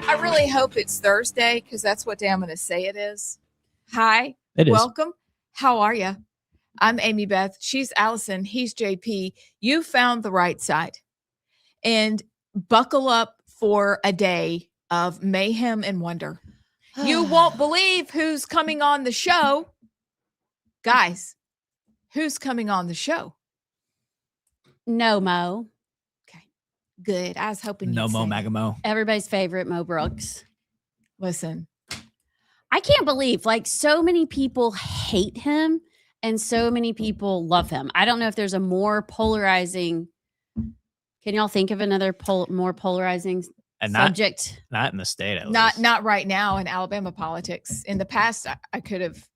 I really hope it's Thursday because that's what day I'm going to say it is. Hi. It is. Welcome. How are you? I'm Amy Beth. She's Allison. He's JP. You found the right side. And buckle up for a day of mayhem and wonder. You won't believe who's coming on the show. Guys, who's coming on the show? No Mo. Okay, good. I was hoping No you'd Mo say that. Magamo. Everybody's favorite, Mo Brooks. Listen, I can't believe so many people hate him and so many people love him. I don't know if there's a more polarizing. Can y'all think of another more polarizing subject? Not in the state. At least. not right now in Alabama politics. In the past, I could have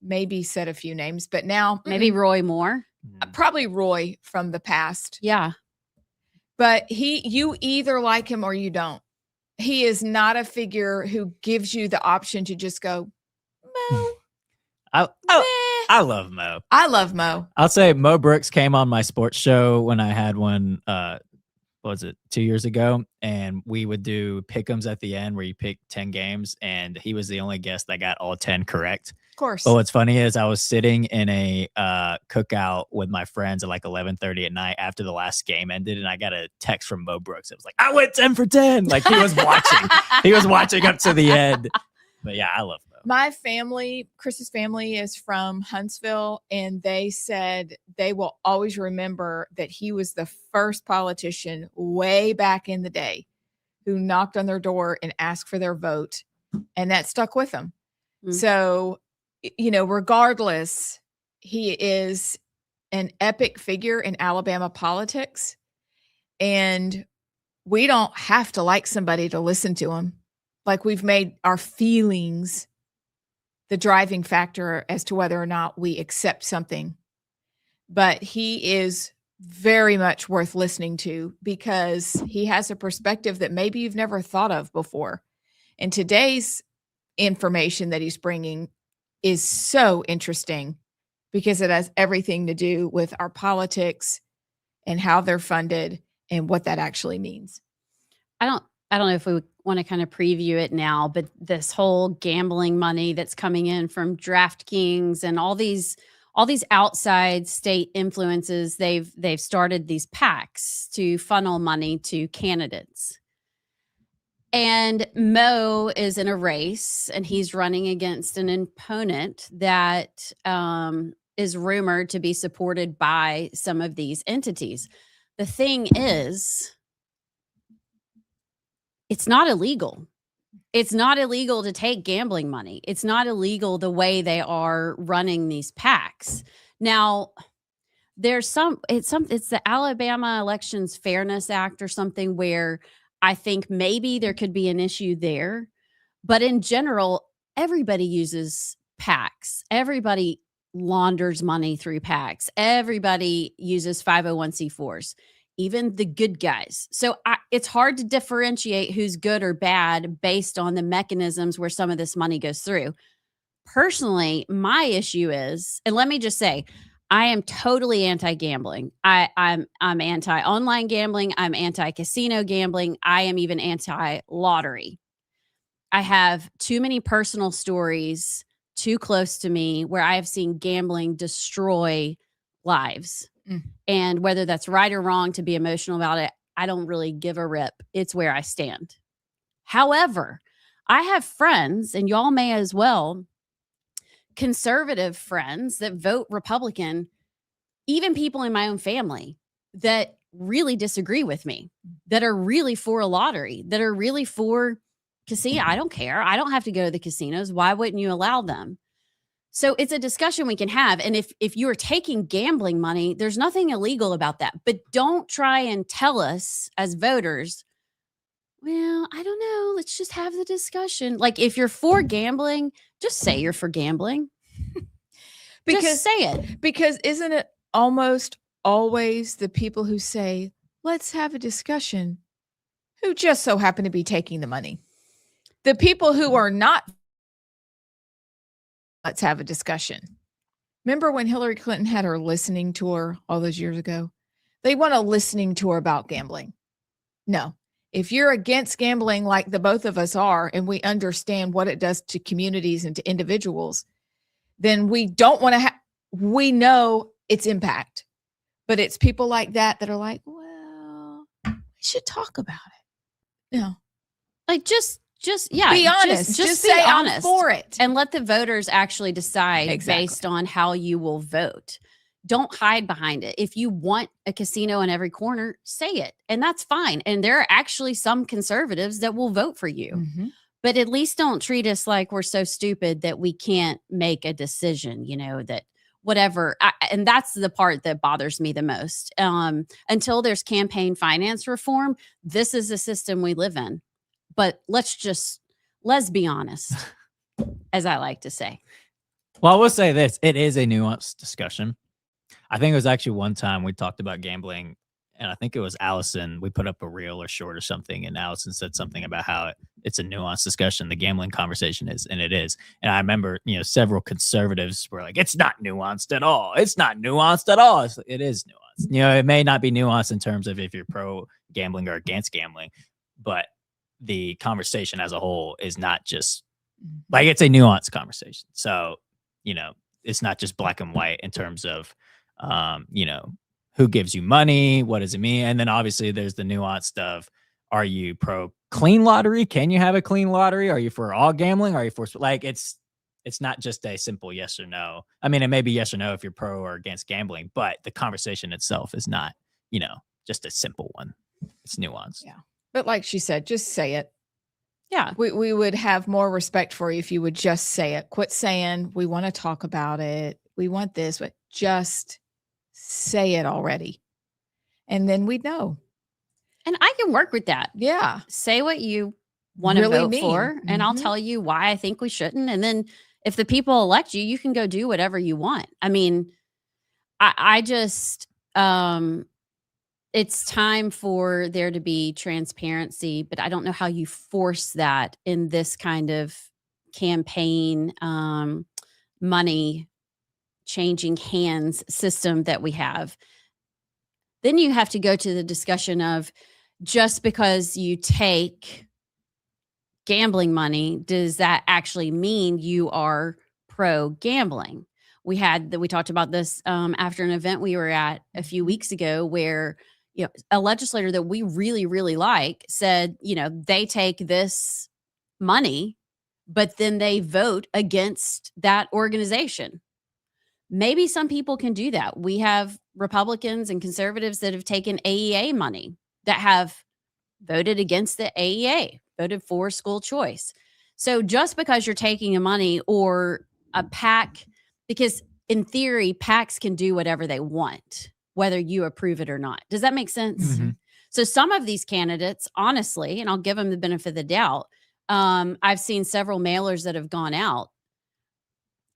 maybe said a few names, but now Maybe Roy Moore. Probably Roy from the past. Yeah. But you either like him or you don't. He is not a figure who gives you the option to just go, Mo. I love Mo. I love Mo. I'll say Mo Brooks came on my sports show when I had one, what was it, 2 years ago? And we would do pick'ems at the end where you pick 10 games. And he was the only guest that got all 10 correct. Of course. But what's funny is I was sitting in a cookout with my friends at like 11:30 at night after the last game ended. And I got a text from Mo Brooks. It was like, I went 10 for 10. Like he was watching. He was watching up to the end. But yeah, I love Mo. My family, Chris's family, is from Huntsville, and they said they will always remember that he was the first politician way back in the day who knocked on their door and asked for their vote, and that stuck with them. Mm-hmm. So, regardless, he is an epic figure in Alabama politics, and we don't have to like somebody to listen to him. Like we've made our feelings the driving factor as to whether or not we accept something. But he is very much worth listening to because he has a perspective that maybe you've never thought of before. And today's information that he's bringing is so interesting because it has everything to do with our politics and how they're funded and what that actually means. I don't know if we want to kind of preview it now, but this whole gambling money that's coming in from DraftKings and all these outside state influences, they've started these PACs to funnel money to candidates. And Mo is in a race and he's running against an opponent that is rumored to be supported by some of these entities. The thing is, it's not illegal. It's not illegal to take gambling money. It's not illegal the way they are running these PACs. Now, it's the Alabama Elections Fairness Act or something where I think maybe there could be an issue there. But in general, everybody uses PACs. Everybody launders money through PACs. Everybody uses 501c4s. Even the good guys. So it's hard to differentiate who's good or bad based on the mechanisms where some of this money goes through. Personally, my issue is, and let me just say, I am totally anti-gambling. I'm anti-online gambling. I'm anti-casino gambling. I am even anti-lottery. I have too many personal stories too close to me where I have seen gambling destroy lives. And whether that's right or wrong to be emotional about it, I don't really give a rip. It's where I stand. However, I have friends, and y'all may as well, conservative friends that vote Republican, even people in my own family that really disagree with me, that are really for a lottery, that are really for casino. I don't care. I don't have to go to the casinos. Why wouldn't you allow them? So it's a discussion we can have. And if you are taking gambling money, there's nothing illegal about that. But don't try and tell us as voters, well, I don't know, let's just have the discussion. Like if you're for gambling, just say you're for gambling. Just say it. Because isn't it almost always the people who say, let's have a discussion, who just so happen to be taking the money? The people who are not, let's have a discussion. Remember when Hillary Clinton had her listening tour all those years ago? They want a listening tour about gambling. No, If you're against gambling like the both of us are, and we understand what it does to communities and to individuals, then we don't want to we know its impact. But it's people like that are like, well, we should talk about it. No. Like just yeah, be honest. Just say be honest I'm for it. and let the voters actually decide based on how you will vote. Don't hide behind it. If you want a casino in every corner, say it. And that's fine. And there are actually some conservatives that will vote for you. Mm-hmm. But at least don't treat us like we're so stupid that we can't make a decision, that whatever. And that's the part that bothers me the most. Until there's campaign finance reform, this is the system we live in. But let's be honest, as I like to say. Well, I will say this. It is a nuanced discussion. I think it was actually one time we talked about gambling, and I think it was Allison. We put up a reel or short or something, and Allison said something about how it's a nuanced discussion. The gambling conversation is, and it is. And I remember, several conservatives were like, it's not nuanced at all. It's not nuanced at all. It is nuanced. It may not be nuanced in terms of if you're pro gambling or against gambling, but the conversation as a whole is not just like, it's a nuanced conversation. So, it's not just black and white in terms of, who gives you money? What does it mean? And then obviously there's the nuance of, are you pro clean lottery? Can you have a clean lottery? Are you for all gambling? Are you for, like, it's not just a simple yes or no. I mean, it may be yes or no if you're pro or against gambling, but the conversation itself is not, just a simple one. It's nuanced. Yeah. But like she said, just say it. Yeah. We would have more respect for you if you would just say it. Quit saying, we want to talk about it. We want this, but just say it already. And then we'd know. And I can work with that. Yeah. Say what you want to Really vote mean. for, and I'll tell you why I think we shouldn't. And then if the people elect you, you can go do whatever you want. I mean, I just, it's time for there to be transparency, but I don't know how you force that in this kind of campaign, money changing hands system that we have. Then you have to go to the discussion of, just because you take gambling money, does that actually mean you are pro gambling? We talked about this after an event we were at a few weeks ago where, a legislator that we really, really like said, they take this money, but then they vote against that organization. Maybe some people can do that. We have Republicans and conservatives that have taken AEA money that have voted against the AEA, voted for school choice. So just because you're taking a money or a PAC, because in theory, PACs can do whatever they want, whether you approve it or not. Does that make sense? Mm-hmm. So some of these candidates, honestly, and I'll give them the benefit of the doubt, I've seen several mailers that have gone out.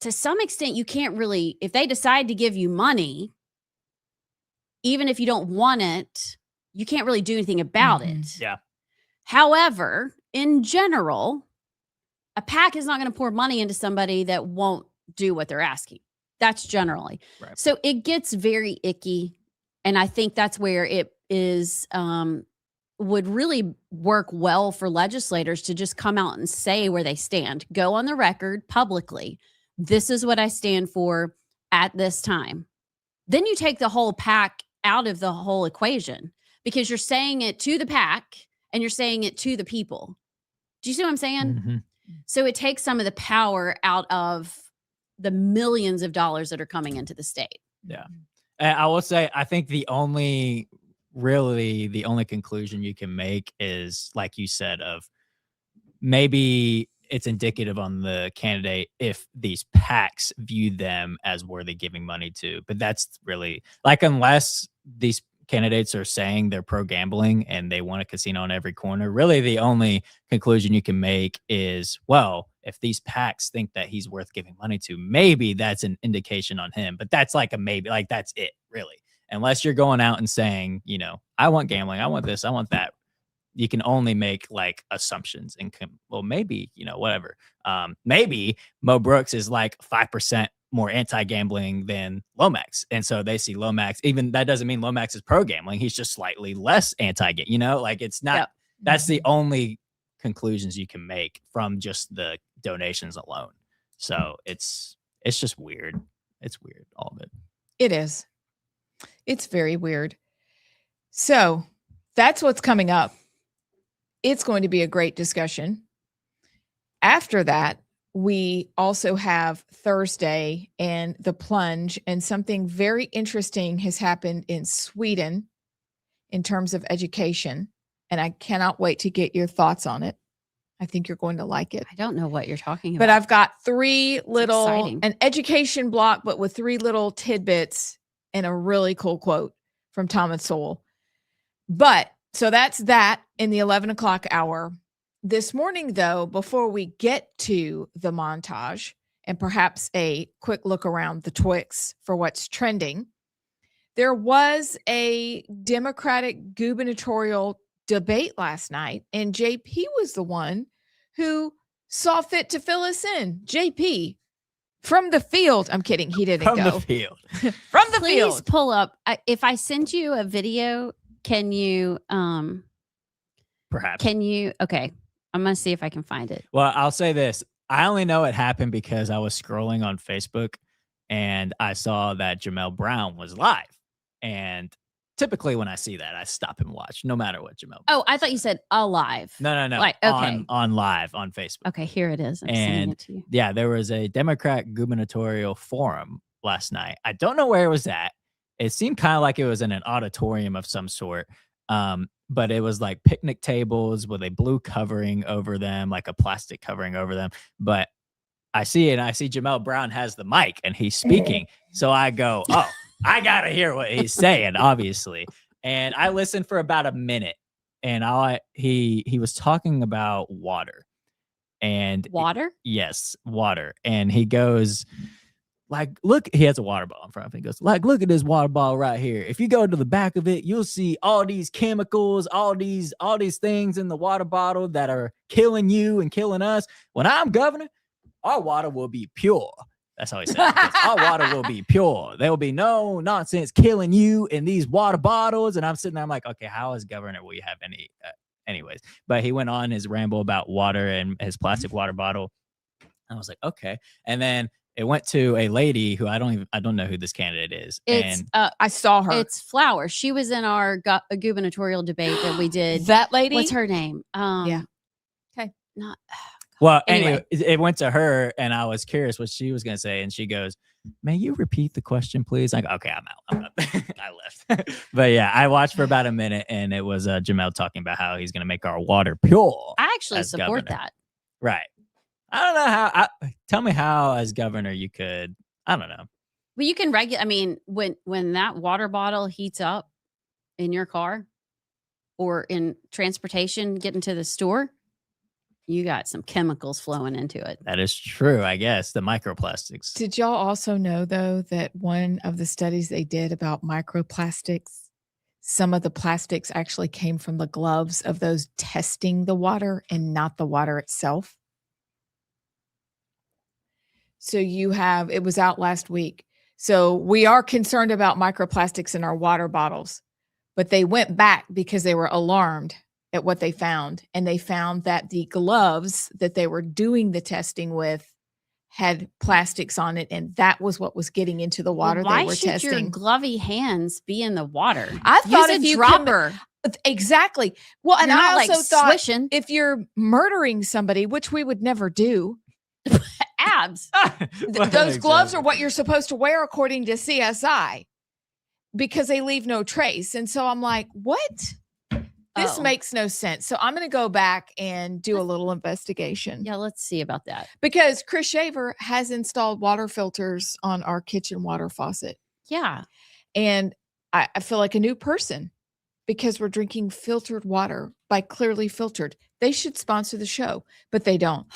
To some extent, you can't really, if they decide to give you money, even if you don't want it, you can't really do anything about it. Yeah. However, in general, a PAC is not going to pour money into somebody that won't do what they're asking. That's generally. Right. So it gets very icky. And I think that's where it is, would really work well for legislators to just come out and say where they stand. Go on the record publicly. This is what I stand for at this time. Then you take the whole PAC out of the whole equation because you're saying it to the PAC and you're saying it to the people. Do you see what I'm saying? Mm-hmm. So it takes some of the power out of the millions of dollars that are coming into the state. Yeah. And I will say, I think the only conclusion you can make is, like you said, of maybe it's indicative on the candidate if these PACs view them as worthy giving money to. But that's really, like, unless these candidates are saying they're pro gambling and they want a casino on every corner, really the only conclusion you can make is, well, if these PACs think that he's worth giving money to, maybe that's an indication on him. But that's like a maybe, like that's it, really. Unless you're going out and saying, I want gambling, I want this, I want that. You can only make like assumptions and maybe, whatever. Maybe Mo Brooks is like 5% more anti-gambling than Lomax. And so they see Lomax, even that doesn't mean Lomax is pro-gambling. He's just slightly less anti-gambling, like it's not, That's the only conclusions you can make from just the donations alone. So it's just weird. It's weird, all of it. It is. It's very weird. So that's what's coming up. It's going to be a great discussion. After that, we also have Thursday and the plunge, and something very interesting has happened in Sweden in terms of education. And I cannot wait to get your thoughts on it. I think you're going to like it. I don't know what you're talking about. But I've got exciting. an education block, but with 3 little tidbits and a really cool quote from Thomas Sowell. But so that's that in the 11 o'clock hour. This morning, though, before we get to the montage and perhaps a quick look around the Twix for what's trending, there was a Democratic gubernatorial debate last night, and JP was the one who saw fit to fill us in. JP from the field. I'm kidding. He didn't From go. the field. From the Please field. pull up. If I send you a video, can you Perhaps. okay. I'm gonna see if I can find it. Well, I'll say this. I only know it happened because I was scrolling on Facebook and I saw that Jamel Brown was live. And typically when I see that, I stop and watch, no matter what Jamel. Oh, I thought you said alive. No. Like, okay. On live on Facebook. Okay, here it is. I'm sending it to you. Yeah, there was a Democrat gubernatorial forum last night. I don't know where it was at. It seemed kind of like it was in an auditorium of some sort. But it was like picnic tables with a blue covering over them, like a plastic covering over them. But I see Jamel Brown has the mic and he's speaking. So I go, oh, I got to hear what he's saying, obviously. And I listened for about a minute and he was talking about water. And Water? Yes, water. And he goes, like, look, he has a water bottle in front of him. He goes, like, look at this water bottle right here. If you go to the back of it, you'll see all these chemicals, all these things in the water bottle that are killing you and killing us. When I'm governor, our water will be pure. That's how he said it. Our water will be pure. There will be no nonsense killing you in these water bottles. And I'm sitting there, I'm like, okay, how as governor will you have any? Anyways, but he went on his ramble about water and his plastic water bottle. I was like, okay. And then it went to a lady who I don't know who this candidate is. It's I saw her. It's Flower. She was in our gubernatorial debate that we did. That lady? What's her name? Yeah. Okay. Not. Well, anyway, it went to her, and I was curious what she was going to say, and she goes, "May you repeat the question, please?" I go, "Okay, I'm out." I left. But yeah, I watched for about a minute, and it was Jamel talking about how he's going to make our water pure. I actually support governor. that. Right. I don't know how. Tell me how, as governor, you could. I don't know. Well, you can regulate. I mean, when that water bottle heats up in your car or in transportation, getting to the store, you got some chemicals flowing into it. That is true, I guess. The microplastics. Did y'all also know, though, that one of the studies they did about microplastics, some of the plastics actually came from the gloves of those testing the water and not the water itself? So it was out last week. So we are concerned about microplastics in our water bottles, but they went back because they were alarmed at what they found. And they found that the gloves that they were doing the testing with had plastics on it. And that was what was getting into the water they were testing. Why should your glovey hands be in the water? I thought Use if a you dropper. Exactly. Well, and You're I not, also like, thought swishing. if you're murdering somebody, which we would never do, Abs. those gloves are what you're supposed to wear according to CSI because they leave no trace. And so I'm like, what? This makes no sense. So I'm going to go back and do a little investigation. Yeah, let's see about that. Because Chris Shaver has installed water filters on our kitchen water faucet. Yeah. And I feel like a new person because we're drinking filtered water by Clearly Filtered. They should sponsor the show, but they don't.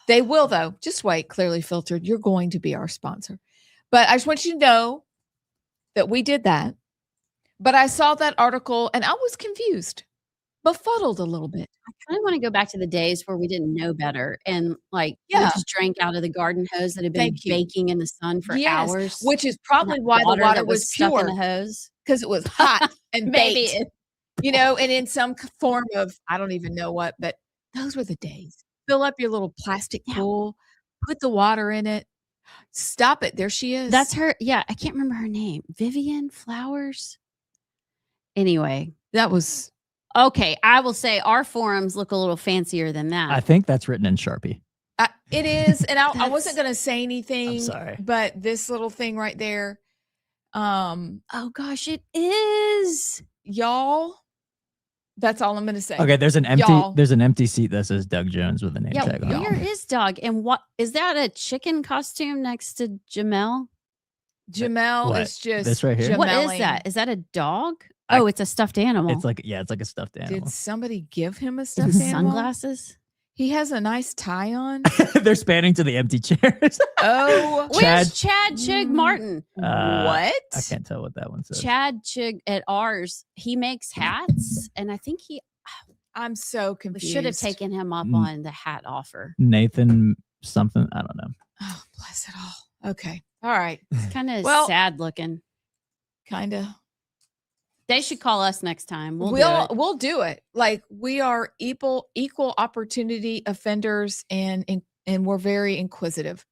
They will, though. Just wait, Clearly Filtered. You're going to be our sponsor. But I just want you to know that we did that. But I saw that article and I was confused, befuddled a little bit. I kind of want to go back to the days where we didn't know better and we just drank out of the garden hose that had been baking in the sun for hours. Which is probably why the water was stuck pure in the hose. Because it was hot and Maybe baked. And in some form of, I don't even know what, but those were the days. Fill up your little plastic pool, put the water in it. Stop it. There she is. That's her. Yeah, I can't remember her name. Vivian Flowers. Anyway, that was okay. I will say our forums look a little fancier than that. I think that's written in Sharpie. It is, and I wasn't going to say anything. I'm sorry, but this little thing right there. Oh gosh, it is, y'all. That's all I'm going to say. Okay, there's an empty seat that says Doug Jones with a name tag on. Where is Doug? And what is that? A chicken costume next to Jamel? Jamel is just this right here. What is that? Is that a dog? Oh, it's a stuffed animal. It's like a stuffed animal. Did somebody give him a stuffed animal? Sunglasses? He has a nice tie on. They're spanning to the empty chairs. Oh, where's Chad Chig Martin? What? I can't tell what that one says. Chad Chig at ours, he makes hats, and I think I'm so confused. We should have taken him up on the hat offer. Nathan something, I don't know. Oh, bless it all. Okay, all right. It's kind of sad looking. Kind of. They should call us next time. We'll do it. Like, we are equal opportunity offenders, and we're very inquisitive.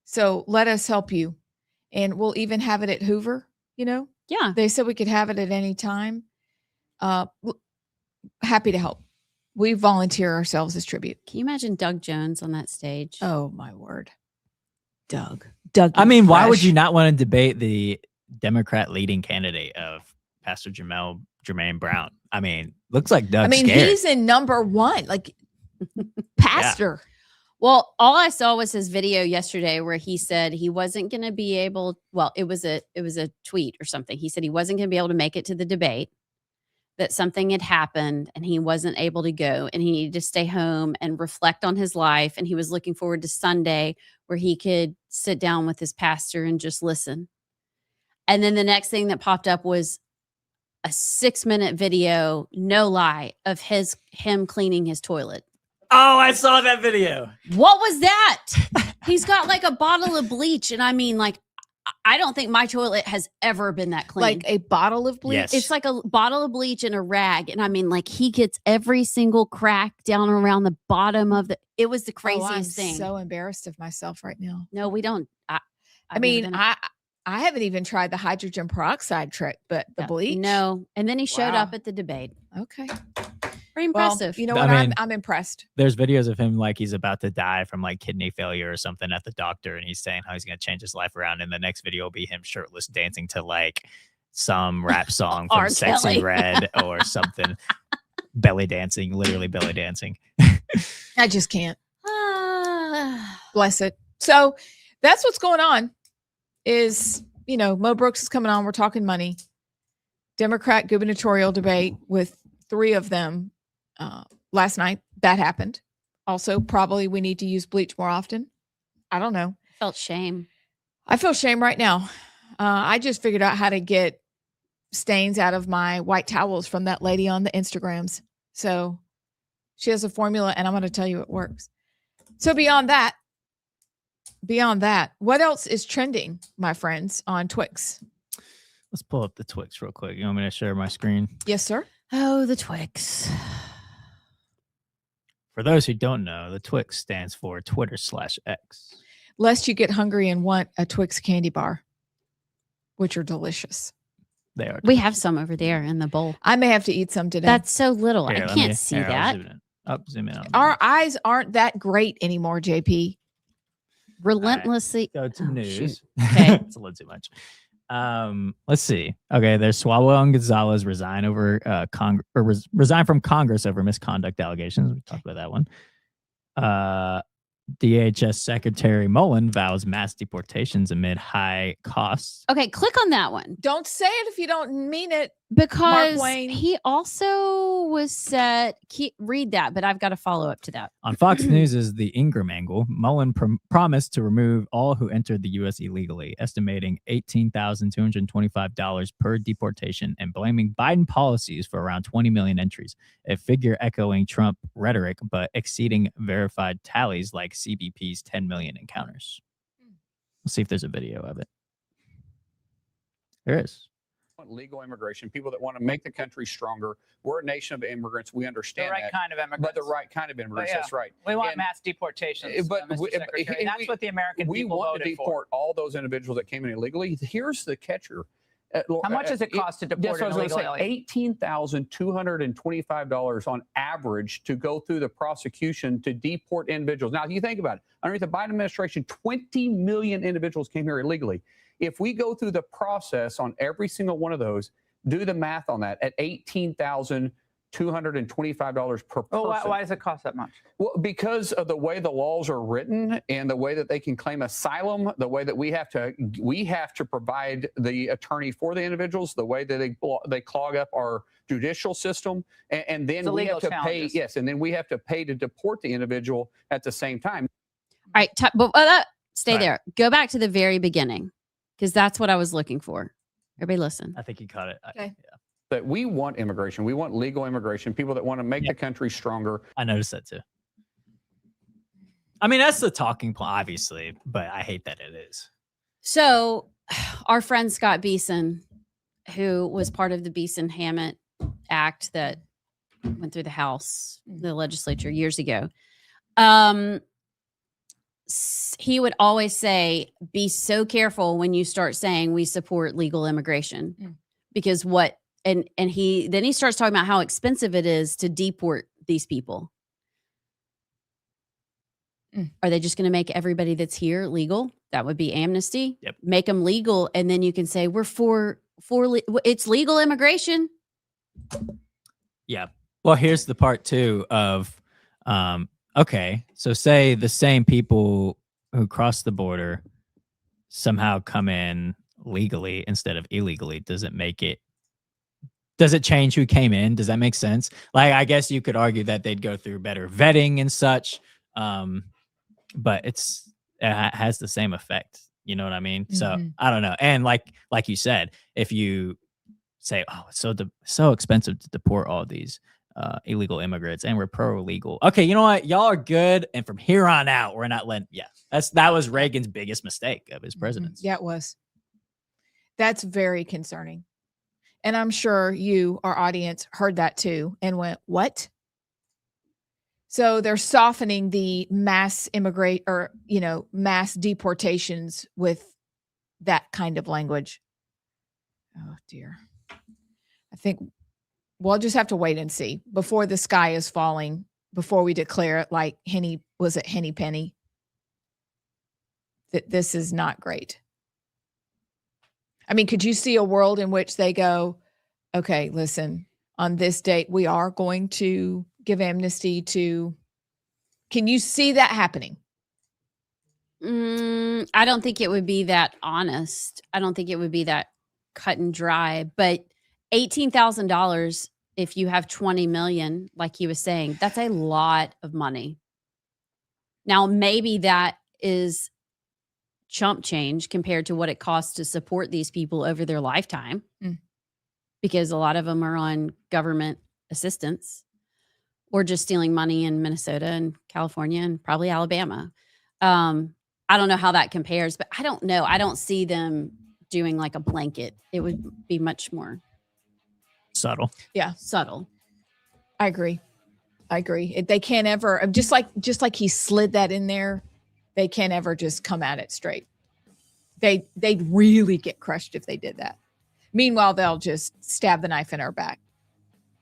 So let us help you. And we'll even have it at Hoover, Yeah. They said we could have it at any time. Happy to help. We volunteer ourselves as tribute. Can you imagine Doug Jones on that stage? Oh, my word. Doug. I mean, why would you not want to debate the Democrat leading candidate of Pastor Jermaine Brown? I mean, looks like Doug's scared. He's in number one, like pastor. Yeah. Well, all I saw was his video yesterday where he said he wasn't going to be able. Well, it was a tweet or something. He said he wasn't going to be able to make it to the debate, that something had happened and he wasn't able to go, and he needed to stay home and reflect on his life. And he was looking forward to Sunday where he could sit down with his pastor and just listen. And then the next thing that popped up was a 6-minute video, no lie, of him cleaning his toilet. Oh, I saw that video. What was that? He's got like a bottle of bleach. And I mean, like, I don't think my toilet has ever been that clean. Like a bottle of bleach? Yes. It's like a bottle of bleach and a rag. And I mean, like, he gets every single crack down around the bottom of it was the craziest thing. I'm so embarrassed of myself right now. No, we don't. I haven't even tried the hydrogen peroxide trick, but the bleach. No. And then he showed up at the debate. Okay. Pretty impressive. Well, you know what? I'm impressed. There's videos of him like he's about to die from like kidney failure or something at the doctor, and he's saying how he's going to change his life around. And the next video will be him shirtless dancing to like some rap song from Sexy Red or something. Belly dancing, literally belly dancing. I just can't. Bless it. So that's what's going on. Is, Mo Brooks is coming on. We're talking money. Democrat gubernatorial debate with 3 of them last night. That happened. Also, probably we need to use bleach more often. I don't know. Felt shame. I feel shame right now. I just figured out how to get stains out of my white towels from that lady on the Instagrams. So she has a formula, and I'm going to tell you it works. So beyond that, what else is trending, my friends, on Twix? Let's pull up the Twix real quick. You want me to share my screen? Yes, sir. Oh, the Twix. For those who don't know, the Twix stands for Twitter/X. Lest you get hungry and want a Twix candy bar, which are delicious. They are. We have some over there in the bowl. I may have to eat some today. That's so little. Here, I can't see that. Zoom in. Our eyes aren't that great anymore, JP. Relentlessly. Right. Go to news. Okay. It's a little too much. Let's see. Okay, there's Swalwell and Gonzalez resign from Congress over misconduct allegations. We talked about that one. DHS Secretary Mullen vows mass deportations amid high costs. Okay, click on that one. Don't say it if you don't mean it. Because Mark Wayne. He also was set. Read that, but I've got a follow up to that. On Fox News is the Ingram angle. Mullen promised to remove all who entered the U.S. illegally, estimating $18,225 per deportation and blaming Biden policies for around 20 million entries, a figure echoing Trump rhetoric but exceeding verified tallies like CBP's 10 million encounters. Let's see if there's a video of it. There is. Legal immigration, people that want to make the country stronger. We're a nation of immigrants. We understand the right that. kind of immigrants. But the right kind of immigrants, yeah, that's right. We want mass deportations, but Mr. Secretary. That's what the American people want voted to deport all those individuals that came in illegally. Here's the catcher. How much does it cost to deport an illegal alien? $18,225 on average to go through the prosecution to deport individuals. Now, if you think about it, underneath the Biden administration, 20 million individuals came here illegally. If we go through the process on every single one of those, do the math on that at $18,225 per person. Well, why does it cost that much? Well, because of the way the laws are written and the way that they can claim asylum, the way that we have to provide the attorney for the individuals, the way that they clog up our judicial system, and then we have to pay. Yes, and then we have to pay to deport the individual at the same time. All right, stay there. Go back to the very beginning, because that's what I was looking for. Everybody listen. I think you caught it. Okay. Yeah. That we want immigration. We want legal immigration, people that want to make the country stronger. I noticed that too. I mean, that's the talking point, obviously, but I hate that it is. So our friend Scott Beeson, who was part of the Beeson-Hammett Act that went through the House, the legislature years ago, he would always say, be so careful when you start saying we support legal immigration, because he starts talking about how expensive it is to deport these people. Are they just going to make everybody that's here legal? That would be amnesty. Yep. Make them legal, and then you can say we're for it's legal immigration. Yeah. Well, here's the part too of okay, so say the same people who cross the border somehow come in legally instead of illegally. Does it change who came in? Does that make sense? Like, I guess you could argue that they'd go through better vetting and such. But it has the same effect. You know what I mean? So I don't know. And like you said, if you say, oh, it's so expensive to deport all these illegal immigrants and we're pro-legal. Okay, you know what? Y'all are good. And from here on out, we're not letting, that was Reagan's biggest mistake of his presidency. Yeah, it was. That's very concerning. And I'm sure you, our audience, heard that too and went, what? So they're softening the mass deportations with that kind of language. Oh dear. I think we'll just have to wait and see before the sky is falling, before we declare it like Henny Penny, that this is not great. I mean, could you see a world in which they go, okay, listen, on this date, we are going to give amnesty to, can you see that happening? I don't think it would be that honest. I don't think it would be that cut and dry, but $18,000, if you have 20 million, like he was saying, that's a lot of money. Now, maybe that is chump change compared to what it costs to support these people over their lifetime, because a lot of them are on government assistance or just stealing money in Minnesota and California and probably Alabama. I don't know how that compares, but I don't know. I don't see them doing like a blanket. It would be much more subtle. Yeah. Subtle. I agree. They can't ever, just like he slid that in there, they can't ever just come at it straight. They'd really get crushed if they did that. Meanwhile, they'll just stab the knife in our back.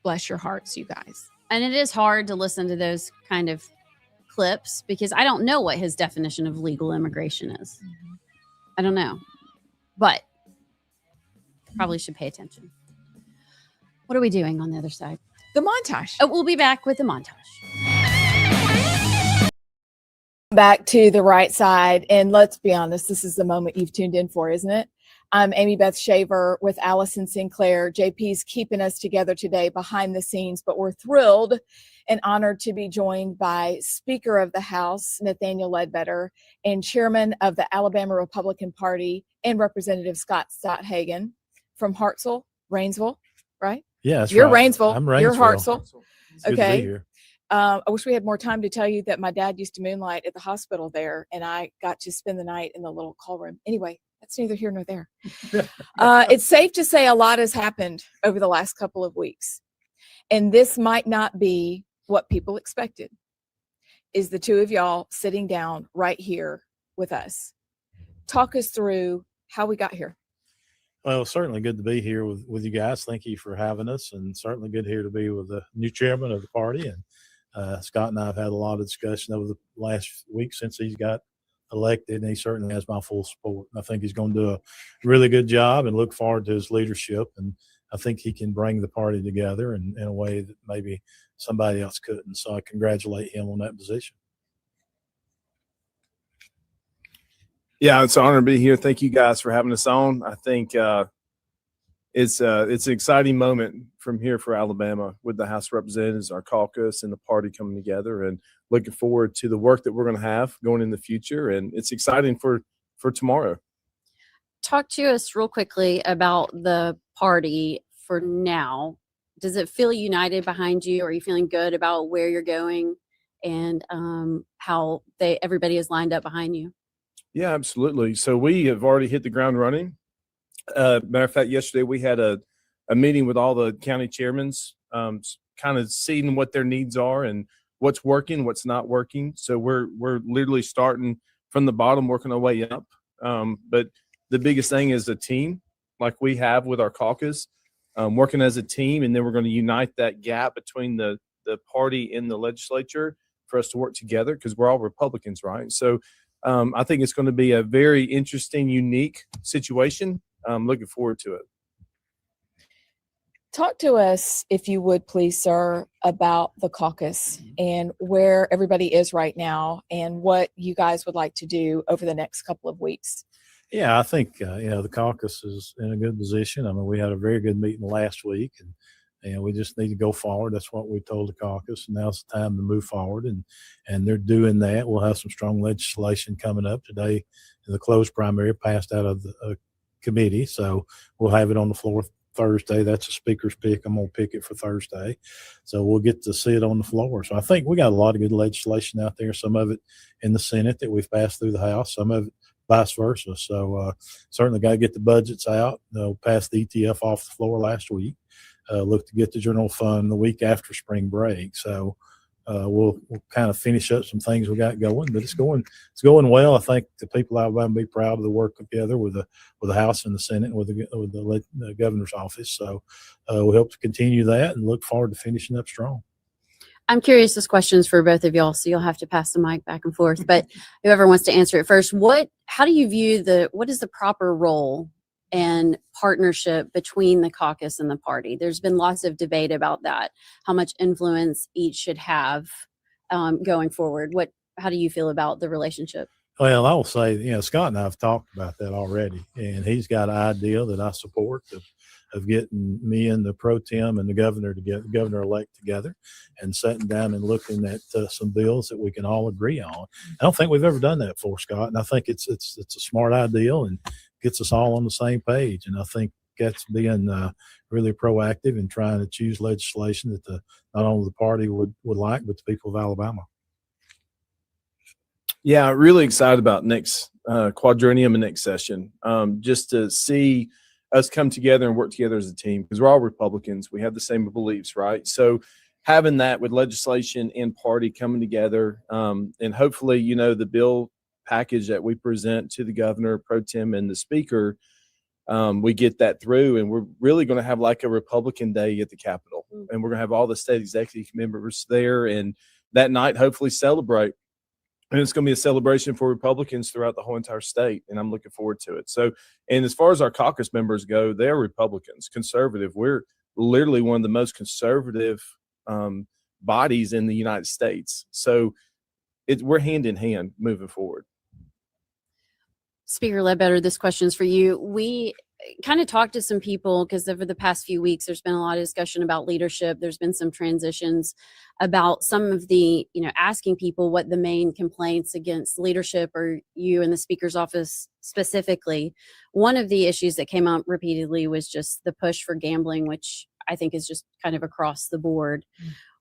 Bless your hearts, you guys. And it is hard to listen to those kind of clips because I don't know what his definition of legal immigration is. I don't know, but probably should pay attention. What are we doing on the other side? The montage. Oh, we'll be back with the montage. Back to the right side. And let's be honest, this is the moment you've tuned in for, isn't it? I'm Amy Beth Shaver with Allison Sinclair. JP's keeping us together today behind the scenes, but we're thrilled and honored to be joined by Speaker of the House, Nathaniel Ledbetter, and Chairman of the Alabama Republican Party and Representative Scott Stothagen from Hartselle, Rainsville, right? Yeah, that's You're right. Rainsville. I'm Rainsville. You're Hartselle. It's good to Okay. be here. I wish we had more time to tell you that my dad used to moonlight at the hospital there, and I got to spend the night in the little call room. Anyway, That's neither here nor there. It's safe to say a lot has happened over the last couple of weeks. And this might not be what people expected, is the two of y'all sitting down right here with us. Talk us through how we got here. Well, certainly good to be here with you guys. Thank you for having us, and certainly good here to be with the new chairman of the party. And Scott and I have had a lot of discussion over the last week since he's got elected, and he certainly has my full support. I think he's going to do a really good job, and look forward to his leadership. And I think he can bring the party together in a way that maybe somebody else couldn't. So I congratulate him on that position. Yeah, it's an honor to be here. Thank you guys for having us on. I think it's an exciting moment from here for Alabama with the House of Representatives, our caucus, and the party coming together, and looking forward to the work that we're going to have going in the future. And it's exciting for tomorrow. Talk to us real quickly about the party for now. Does it feel united behind you? Are you feeling good about where you're going and how everybody is lined up behind you? Yeah, absolutely. So we have already hit the ground running. Matter of fact, yesterday we had a meeting with all the county chairmen, kind of seeing what their needs are and what's working, what's not working. So we're literally starting from the bottom, working our way up. But the biggest thing is a team, like we have with our caucus, working as a team, and then we're going to unite that gap between the party and the legislature for us to work together, because we're all Republicans, right? So I think it's going to be a very interesting, unique situation. I'm looking forward to it. Talk to us, if you would please, sir, about the caucus and where everybody is right now and what you guys would like to do over the next couple of weeks. Yeah, I think the caucus is in a good position. I mean, we had a very good meeting last week, and we just need to go forward. That's what we told the caucus. And now's the time to move forward, and they're doing that. We'll have some strong legislation coming up today. The closed primary passed out of the committee, so we'll have it on the floor Thursday. That's a speaker's pick. I'm going to pick it for Thursday. So we'll get to see it on the floor. So I think we got a lot of good legislation out there, some of it in the Senate that we've passed through the House, some of it vice versa. So certainly got to get the budgets out. Passed the ETF off the floor last week. Look to get the general fund the week after spring break. So we'll kind of finish up some things we got going, but it's going well. I think the people out of Alabama be proud of the work together with the House and the Senate and with the governor's office. So we hope to continue that and look forward to finishing up strong. I'm curious, this question is for both of y'all, so you'll have to pass the mic back and forth, but whoever wants to answer it first, how do you view what is the proper role and partnership between the caucus and the party? There's been lots of debate about that, how much influence each should have going forward. How do you feel about the relationship? Well, I will say, Scott and I have talked about that already, and he's got an idea that I support of getting me and the pro tem and the governor-elect together and sitting down and looking at some bills that we can all agree on. I don't think we've ever done that before, Scott, and I think it's a smart idea and gets us all on the same page. And I think that's being really proactive and trying to choose legislation that not only the party would like, but the people of Alabama. Yeah, really excited about next quadrennium and next session, just to see us come together and work together as a team, because we're all Republicans. We have the same beliefs, right? So having that with legislation and party coming together, and hopefully, the bill package that we present to the governor, pro tem, and the speaker, we get that through, and we're really going to have like a Republican day at the Capitol, and we're going to have all the state executive members there, and that night hopefully celebrate. And it's going to be a celebration for Republicans throughout the whole entire state, and I'm looking forward to it. So, and as far as our caucus members go, they're Republicans, conservative. We're literally one of the most conservative bodies in the United States. So we're hand in hand moving forward. Speaker Ledbetter, this question is for you. We kind of talked to some people because over the past few weeks, there's been a lot of discussion about leadership. There's been some transitions about some of the, asking people what the main complaints against leadership or you in the speaker's office specifically. One of the issues that came up repeatedly was just the push for gambling, which I think is just kind of across the board.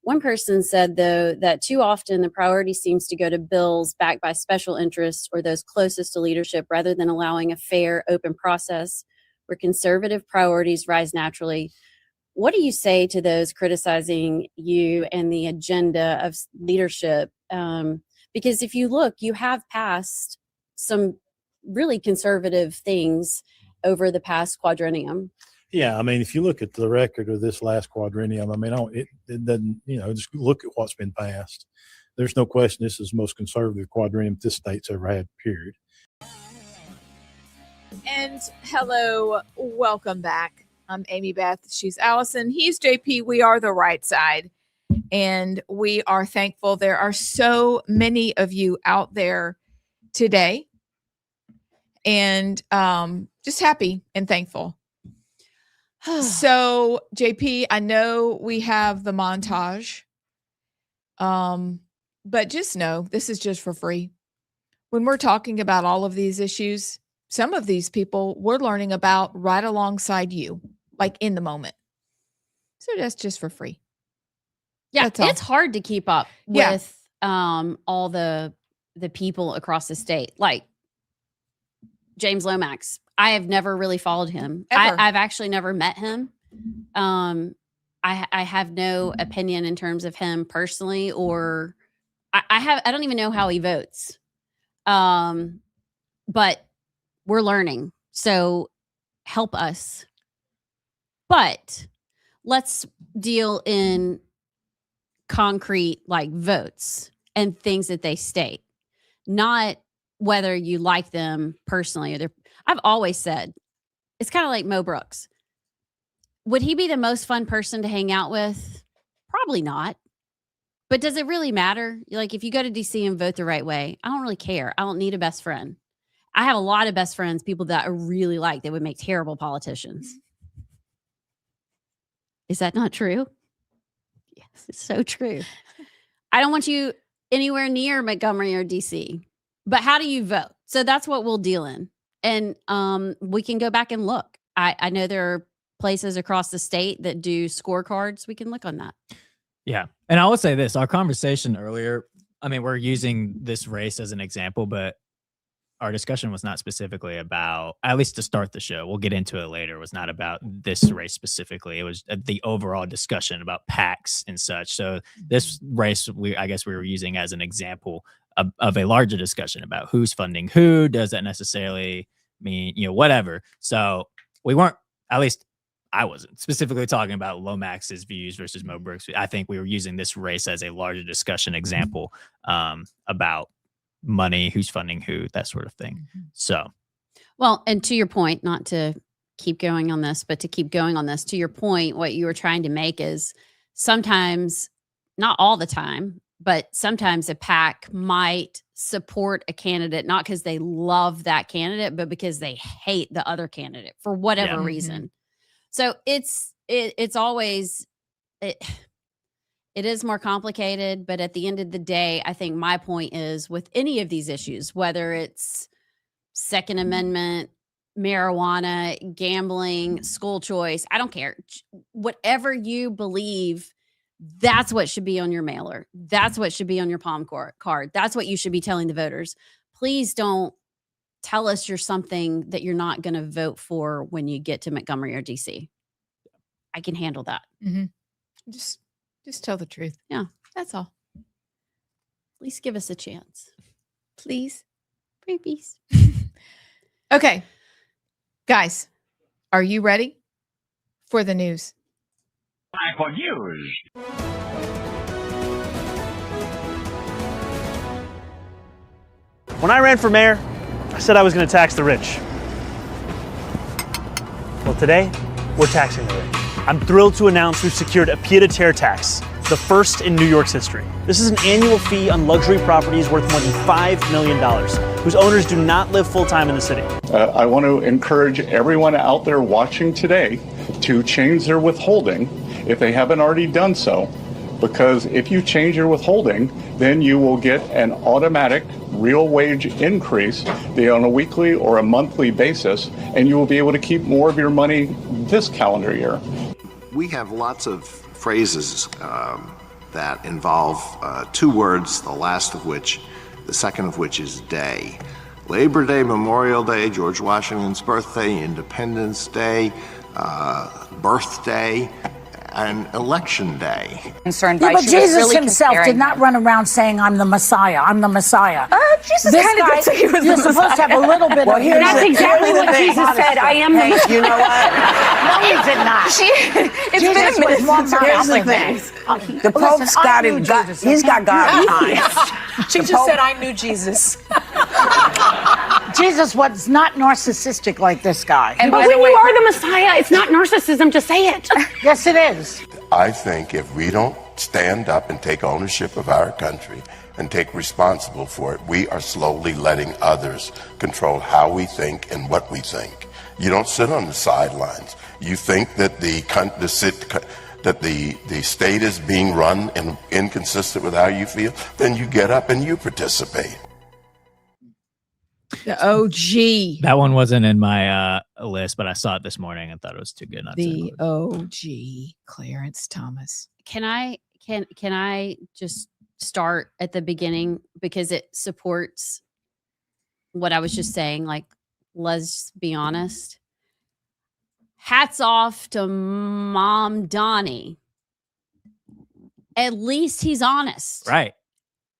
One person said, though, that too often the priority seems to go to bills backed by special interests or those closest to leadership rather than allowing a fair, open process where conservative priorities rise naturally. What do you say to those criticizing you and the agenda of leadership? Because if you look, you have passed some really conservative things over the past quadrennium. Yeah, I mean, if you look at the record of this last quadrennium, I mean, it doesn't, just look at what's been passed. There's no question this is the most conservative quadrennium this state's ever had, period. And hello, welcome back. I'm Amy Beth. She's Allison. He's JP. We are the Right Side. And we are thankful there are so many of you out there today. And just happy and thankful. So, JP, I know we have the montage, but just know this is just for free. When we're talking about all of these issues, some of these people we're learning about right alongside you, like in the moment. So that's just for free. Yeah, it's hard to keep up with all the people across the state. Like James Lomax, I have never really followed him. I've actually never met him. I have no opinion in terms of him personally, or I don't even know how he votes. But we're learning. So help us. But let's deal in concrete like votes and things that they state, not whether you like them personally or I've always said it's kind of like Mo Brooks. Would he be the most fun person to hang out with? Probably not. But does it really matter? Like if you go to DC and vote the right way, I don't really care. I don't need a best friend. I have a lot of best friends, people that I really like that would make terrible politicians. Is that not true? Yes, it's so true. I don't want you anywhere near Montgomery or DC. But how do you vote? So that's what we'll deal in. And we can go back and look. I know there are places across the state that do scorecards. We can look on that. Yeah. And I would say this, our conversation earlier, I mean, we're using this race as an example, but our discussion was not specifically about, at least to start the show, we'll get into it later, was not about this race specifically. It was the overall discussion about PACs and such. So this race, I guess we were using as an example of a larger discussion about who's funding who. Does that necessarily mean, whatever. So we weren't, at least I wasn't specifically talking about Lomax's views versus Mo Brooks. I think we were using this race as a larger discussion example about money, who's funding who, that sort of thing. So, well, and to your point, not to keep going on this, but to keep going on this, to your point, what you were trying to make is sometimes, not all the time, but sometimes a PAC might support a candidate, not because they love that candidate, but because they hate the other candidate for whatever reason. So it's always, it is more complicated, but at the end of the day, I think my point is with any of these issues, whether it's Second Amendment, marijuana, gambling, school choice, I don't care. Whatever you believe, that's what should be on your mailer. That's what should be on your palm card. That's what you should be telling the voters. Please don't tell us you're something that you're not going to vote for when you get to Montgomery or DC. I can handle that. Just tell the truth. Yeah. That's all. At least give us a chance. Please. Please. Okay. Guys, are you ready for the news? Time for news. When I ran for mayor, I said I was going to tax the rich. Well, today, we're taxing the rich. I'm thrilled to announce we've secured a pied-à-terre tax, the first in New York's history. This is an annual fee on luxury properties worth more than $5 million, whose owners do not live full-time in the city. I want to encourage everyone out there watching today to change their withholding if they haven't already done so, because if you change your withholding, then you will get an automatic real wage increase on a weekly or a monthly basis, and you will be able to keep more of your money this calendar year. We have lots of phrases that involve two words, the second of which is day. Labor Day, Memorial Day, George Washington's birthday, Independence Day, birthday, and election day. Concerned by, but Jesus really himself did not run around saying, "I'm the Messiah. I'm the Messiah." Jesus kind of did say he was the Messiah. You're supposed to have a little bit of. That's exactly what Jesus said. I am the Messiah. You know what? No, he did not. Jesus was more Here's the thing. The Pope's got him. He's got God behind. She just said, "I knew Jesus." Jesus was not narcissistic like this guy. And but when you are the Messiah, it's not narcissism to say it. Yes, it is. I think if we don't stand up and take ownership of our country and take responsible for it, we are slowly letting others control how we think and what we think. You don't sit on the sidelines. You think that the state is being run and inconsistent with how you feel, then you get up and you participate. The OG. That one wasn't in my list, but I saw it this morning and thought it was too good not to The include. OG, Clarence Thomas. Can I just start at the beginning because it supports what I was just saying? Like, let's be honest. Hats off to Mom Donnie. At least he's honest. Right.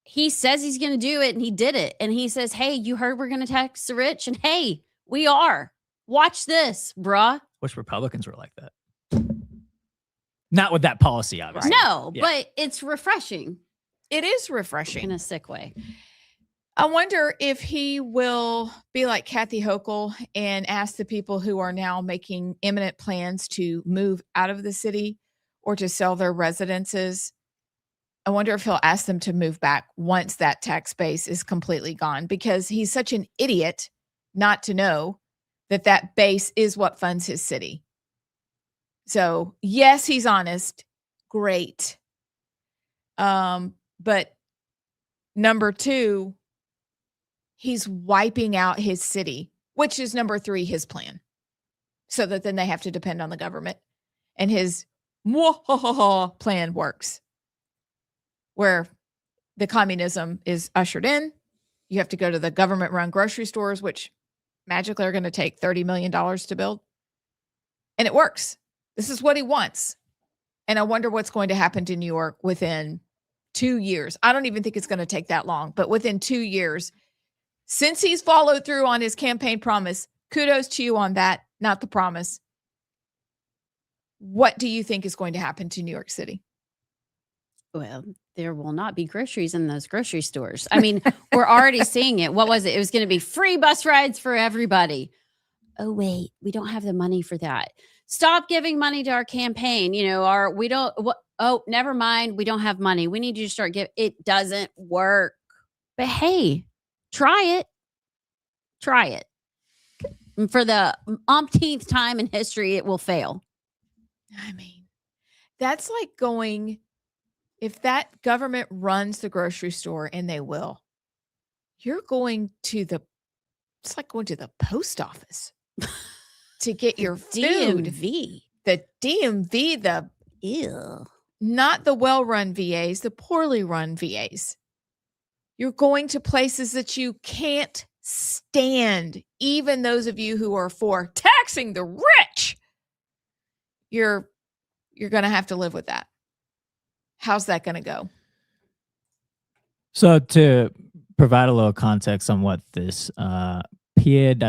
He says he's going to do it and he did it. And he says, hey, you heard we're going to tax the rich? And hey, we are. Watch this, bruh. Wish Republicans were like that. Not with that policy, obviously. No, yeah. But it's refreshing. It is refreshing. In a sick way. I wonder if he will be like Kathy Hochul and ask the people who are now making imminent plans to move out of the city or to sell their residences. I wonder if he'll ask them to move back once that tax base is completely gone, because he's such an idiot not to know that that base is what funds his city. So yes, he's honest. Great. But number two, he's wiping out his city, which is number three, his plan. So that then they have to depend on the government. And his plan works, where the communism is ushered in. You have to go to the government-run grocery stores, which magically are going to take $30 million to build. And it works. This is what he wants. And I wonder what's going to happen to New York within 2 years. I don't even think it's going to take that long, but within 2 years, since he's followed through on his campaign promise, kudos to you on that, not the promise. What do you think is going to happen to New York City? Well, there will not be groceries in those grocery stores. I mean, we're already seeing it. What was it? It was going to be free bus rides for everybody. Oh, wait, we don't have the money for that. Stop giving money to our campaign. Oh, never mind. We don't have money. We need you to start giving. It doesn't work. But hey, try it. Try it. And for the umpteenth time in history, it will fail. I mean, that's like going, if that government runs the grocery store, and they will, you're going to it's like going to the post office to get your food. DMV. The DMV, Ew. Not the well-run VAs, the poorly run VAs. You're going to places that you can't stand, even those of you who are for taxing the rich. You're going to have to live with that. How's that going to go? So to provide a little context on what this piedade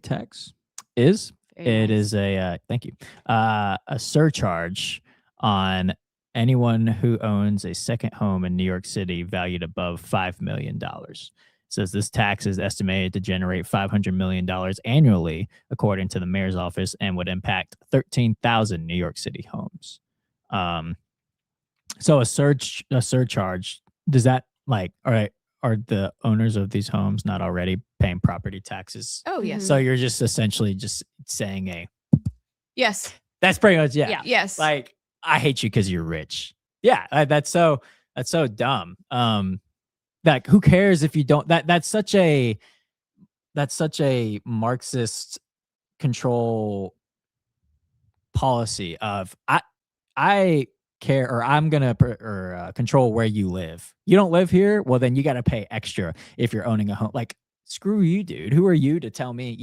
tax is, it is a thank you, a surcharge on anyone who owns a second home in New York City valued above $5 million. It says this tax is estimated to generate $500 million annually, according to the mayor's office, and would impact 13,000 New York City homes. So a surcharge, does that, like, all right, are the owners of these homes not already paying property taxes? Oh, yes. So you're just essentially just saying yes. That's pretty much, yeah. Yes. Like, I hate you because you're rich. Yeah, that's so dumb. Like, who cares if you don't? That's such a Marxist control policy of I care, or I'm going to control where you live. You don't live here? Well, then you got to pay extra if you're owning a home. Like, screw you, dude. Who are you to tell me,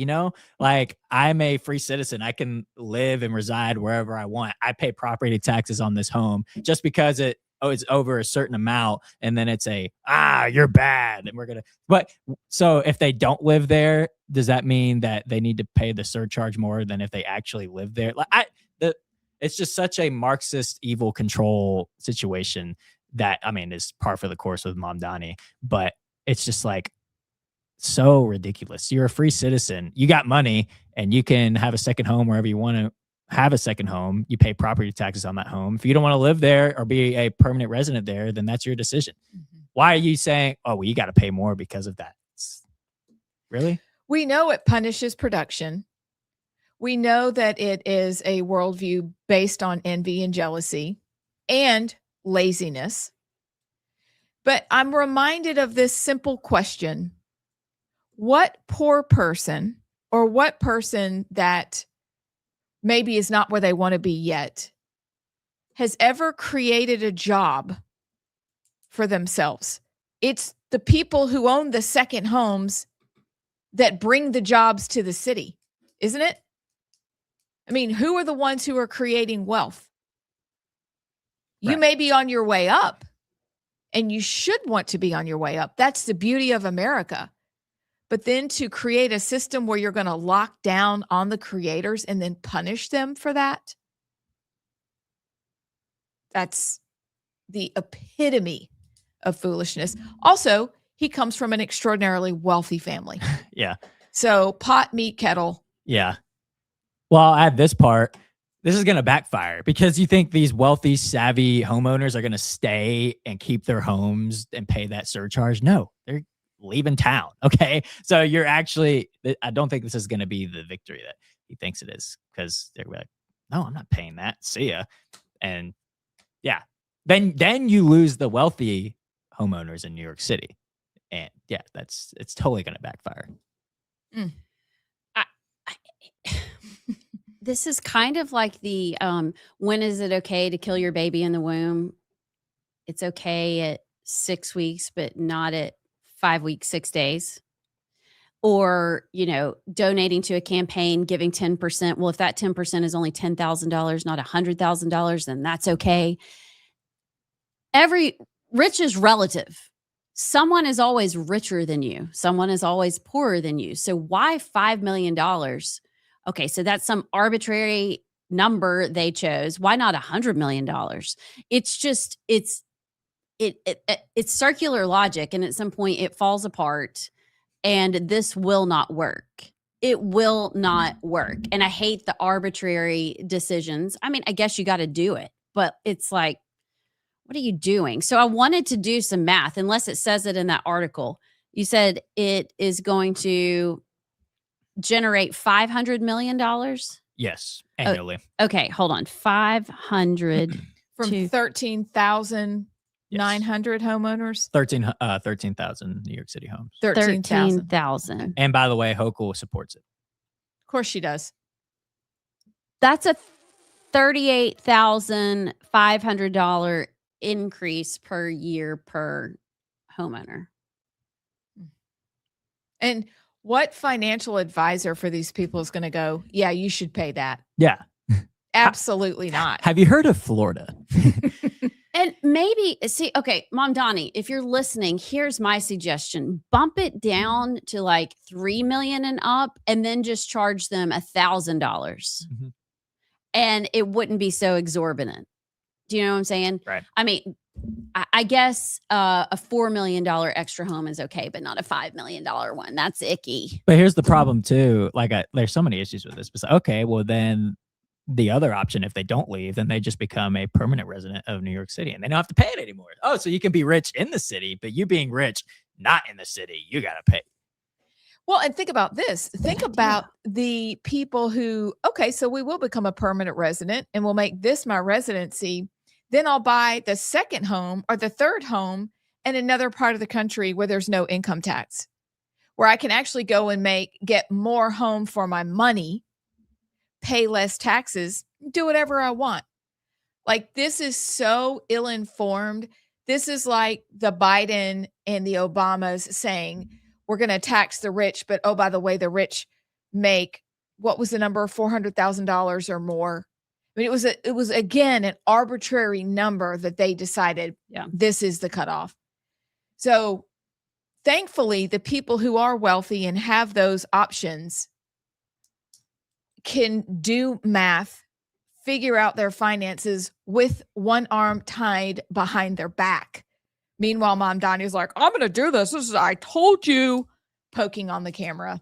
like, I'm a free citizen. I can live and reside wherever I want. I pay property taxes on this home just because it's over a certain amount. And then it's you're bad. And but so if they don't live there, does that mean that they need to pay the surcharge more than if they actually live there? Like it's just such a Marxist evil control situation that, is par for the course with Mamdani, but it's just like so ridiculous. You're a free citizen. You got money and you can have a second home wherever you want to have a second home. You pay property taxes on that home. If you don't want to live there or be a permanent resident there, then that's your decision. Mm-hmm. Why are you saying, oh, well, you got to pay more because of that? Really? We know it punishes production. We know that it is a worldview based on envy and jealousy and laziness. But I'm reminded of this simple question. What poor person or what person that maybe is not where they want to be yet has ever created a job for themselves? It's the people who own the second homes that bring the jobs to the city, isn't it? Who are the ones who are creating wealth? You may be on your way up, and you should want to be on your way up. That's the beauty of America. But then to create a system where you're going to lock down on the creators and then punish them for that, that's the epitome of foolishness. Also, he comes from an extraordinarily wealthy family. Yeah. So pot, meat, kettle. Yeah. Well, I'll add this part. This is going to backfire because you think these wealthy, savvy homeowners are going to stay and keep their homes and pay that surcharge. No, they're leaving town. Okay. So you're actually, I don't think this is going to be the victory that he thinks it is, because they're like, no, I'm not paying that. See ya. And yeah, then you lose the wealthy homeowners in New York City. And yeah, it's totally going to backfire. Mm. This is kind of like the when is it okay to kill your baby in the womb? It's okay at 6 weeks, but not at 5 weeks, 6 days. Or, donating to a campaign, giving 10%. Well, if that 10% is only $10,000, not $100,000, then that's okay. Rich is relative. Someone is always richer than you. Someone is always poorer than you. So why $5 million? Okay, so that's some arbitrary number they chose. Why not $100 million? It's just, it's circular logic. And at some point it falls apart, and this will not work. It will not work. And I hate the arbitrary decisions. I guess you got to do it, but it's like, what are you doing? So I wanted to do some math, unless it says it in that article. You said it is going to generate $500 million? Yes, annually. Okay, hold on. 500 from 13,900 homeowners. 13,000 New York City homes. 13,000. And by the way, Hochul supports it. Of course she does. That's a $38,500 increase per year per homeowner. And what financial advisor for these people is going to go, yeah, you should pay that? Yeah. Absolutely not. Have you heard of Florida? And maybe, okay, Mamdani, if you're listening, here's my suggestion. Bump it down to like 3 million and up, and then just charge them $1,000. Mm-hmm. And it wouldn't be so exorbitant. Do you know what I'm saying? Right. I guess a $4 million extra home is okay, but not a $5 million one. That's icky. But here's the problem too. There's so many issues with this. But okay, well then the other option, if they don't leave, then they just become a permanent resident of New York City and they don't have to pay it anymore. Oh, so you can be rich in the city, but you being rich, not in the city, you got to pay. Well, and think about this. Think about the people who, okay, so we will become a permanent resident and we'll make this my residency. Then I'll buy the second home or the third home in another part of the country where there's no income tax, where I can actually go and get more home for my money, pay less taxes, do whatever I want. Like, this is so ill-informed. This is like the Biden and the Obamas saying, we're going to tax the rich, but oh, by the way, the rich make, what was the number, $400,000 or more. I mean, it was again an arbitrary number that they decided this is the cutoff. So thankfully, the people who are wealthy and have those options can do math, figure out their finances with one arm tied behind their back. Meanwhile, Mom Donnie's like, I'm going to do this. This is, I told you, poking on the camera.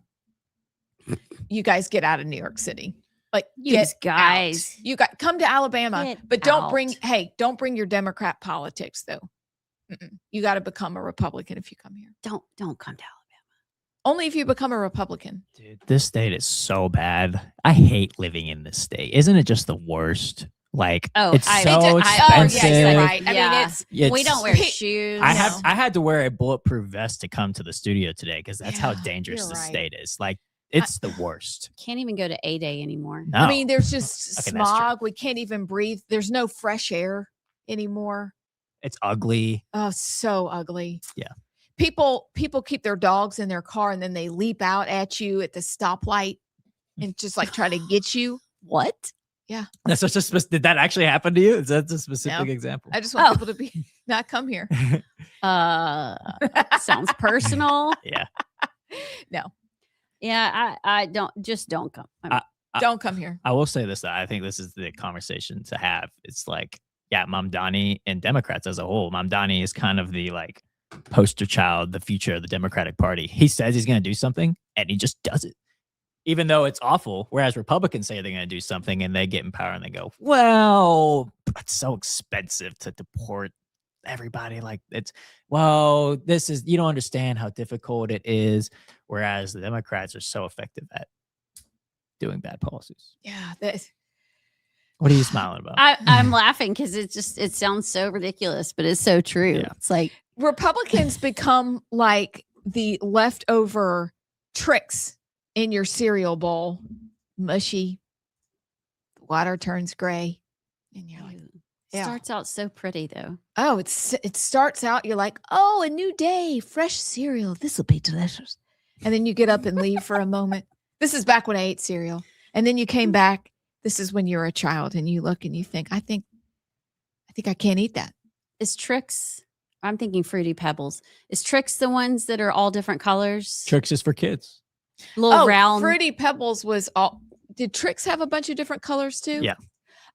You guys get out of New York City. Like, you guys, you got come to Alabama, but don't bring your Democrat politics though. You got to become a Republican if you come here. Don't come to Alabama. Only if you become a Republican. Dude, this state is so bad. I hate living in this state. Isn't it just the worst? Like, it's so expensive. Right. I mean, we don't wear shoes. I had to wear a bulletproof vest to come to the studio today because that's how dangerous the state is. Like, it's the worst. Can't even go to A-Day anymore. No. I mean, there's just smog. We can't even breathe. There's no fresh air anymore. It's ugly. Oh, so ugly. Yeah. People keep their dogs in their car and then they leap out at you at the stoplight and just like try to get you. What? Yeah. That's such a did that actually happen to you? Is that a specific example? I just want people to not come here. Sounds personal. Yeah. No. Yeah, I don't come. Don't come here. I will say this, though. I think this is the conversation to have. It's like, yeah, Mamdani and Democrats as a whole. Mamdani is kind of the like poster child, the future of the Democratic Party. He says he's going to do something and he just does it, even though it's awful. Whereas Republicans say they're going to do something and they get in power and they go, well, it's so expensive to deport everybody. Like, this is, you don't understand how difficult it is. Whereas the Democrats are so effective at doing bad policies. Yeah. What are you smiling about? I'm laughing because it sounds so ridiculous, but it's so true. Yeah. It's like Republicans become like the leftover tricks in your cereal bowl. Mushy. Water turns gray. And you're like, starts out so pretty though. Oh, it starts out, you're like, oh, a new day, fresh cereal. This will be delicious. And then you get up and leave for a moment. This is back when I ate cereal. And then you came back. This is when you're a child and you look and you think, I think I can't eat that. Is Trix, I'm thinking Fruity Pebbles. Is Trix the ones that are all different colors? Trix is for kids. Little round. Fruity Pebbles was all. Did Trix have a bunch of different colors too? Yeah.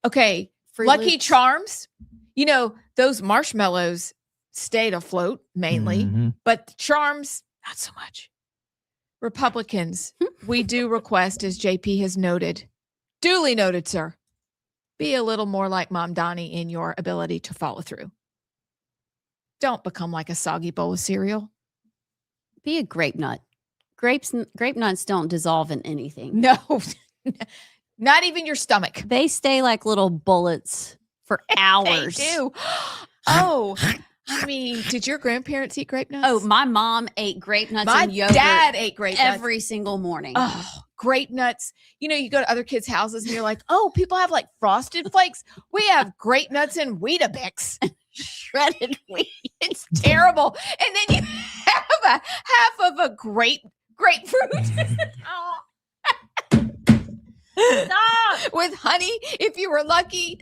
Okay. Fruit Lucky Loops. Charms. You know, those marshmallows stayed afloat mainly, but the Charms, not so much. Republicans, we do request, as JP has noted, duly noted, sir, be a little more like Mom Donnie in your ability to follow through. Don't become like a soggy bowl of cereal. Be a grape nut. Grape nuts don't dissolve in anything. No, not even your stomach. They stay like little bullets for hours. They do. Oh, I mean, did your grandparents eat grape nuts? Oh, my mom ate grape nuts My and yogurt. dad ate grape nuts every single morning. Oh, grape nuts. You know, you go to other kids' houses and you're like, oh, people have like Frosted Flakes. We have grape nuts and Weetabix. Shredded wheat. It's terrible. And then you have a half of a grapefruit. Stop. With honey, if you were lucky.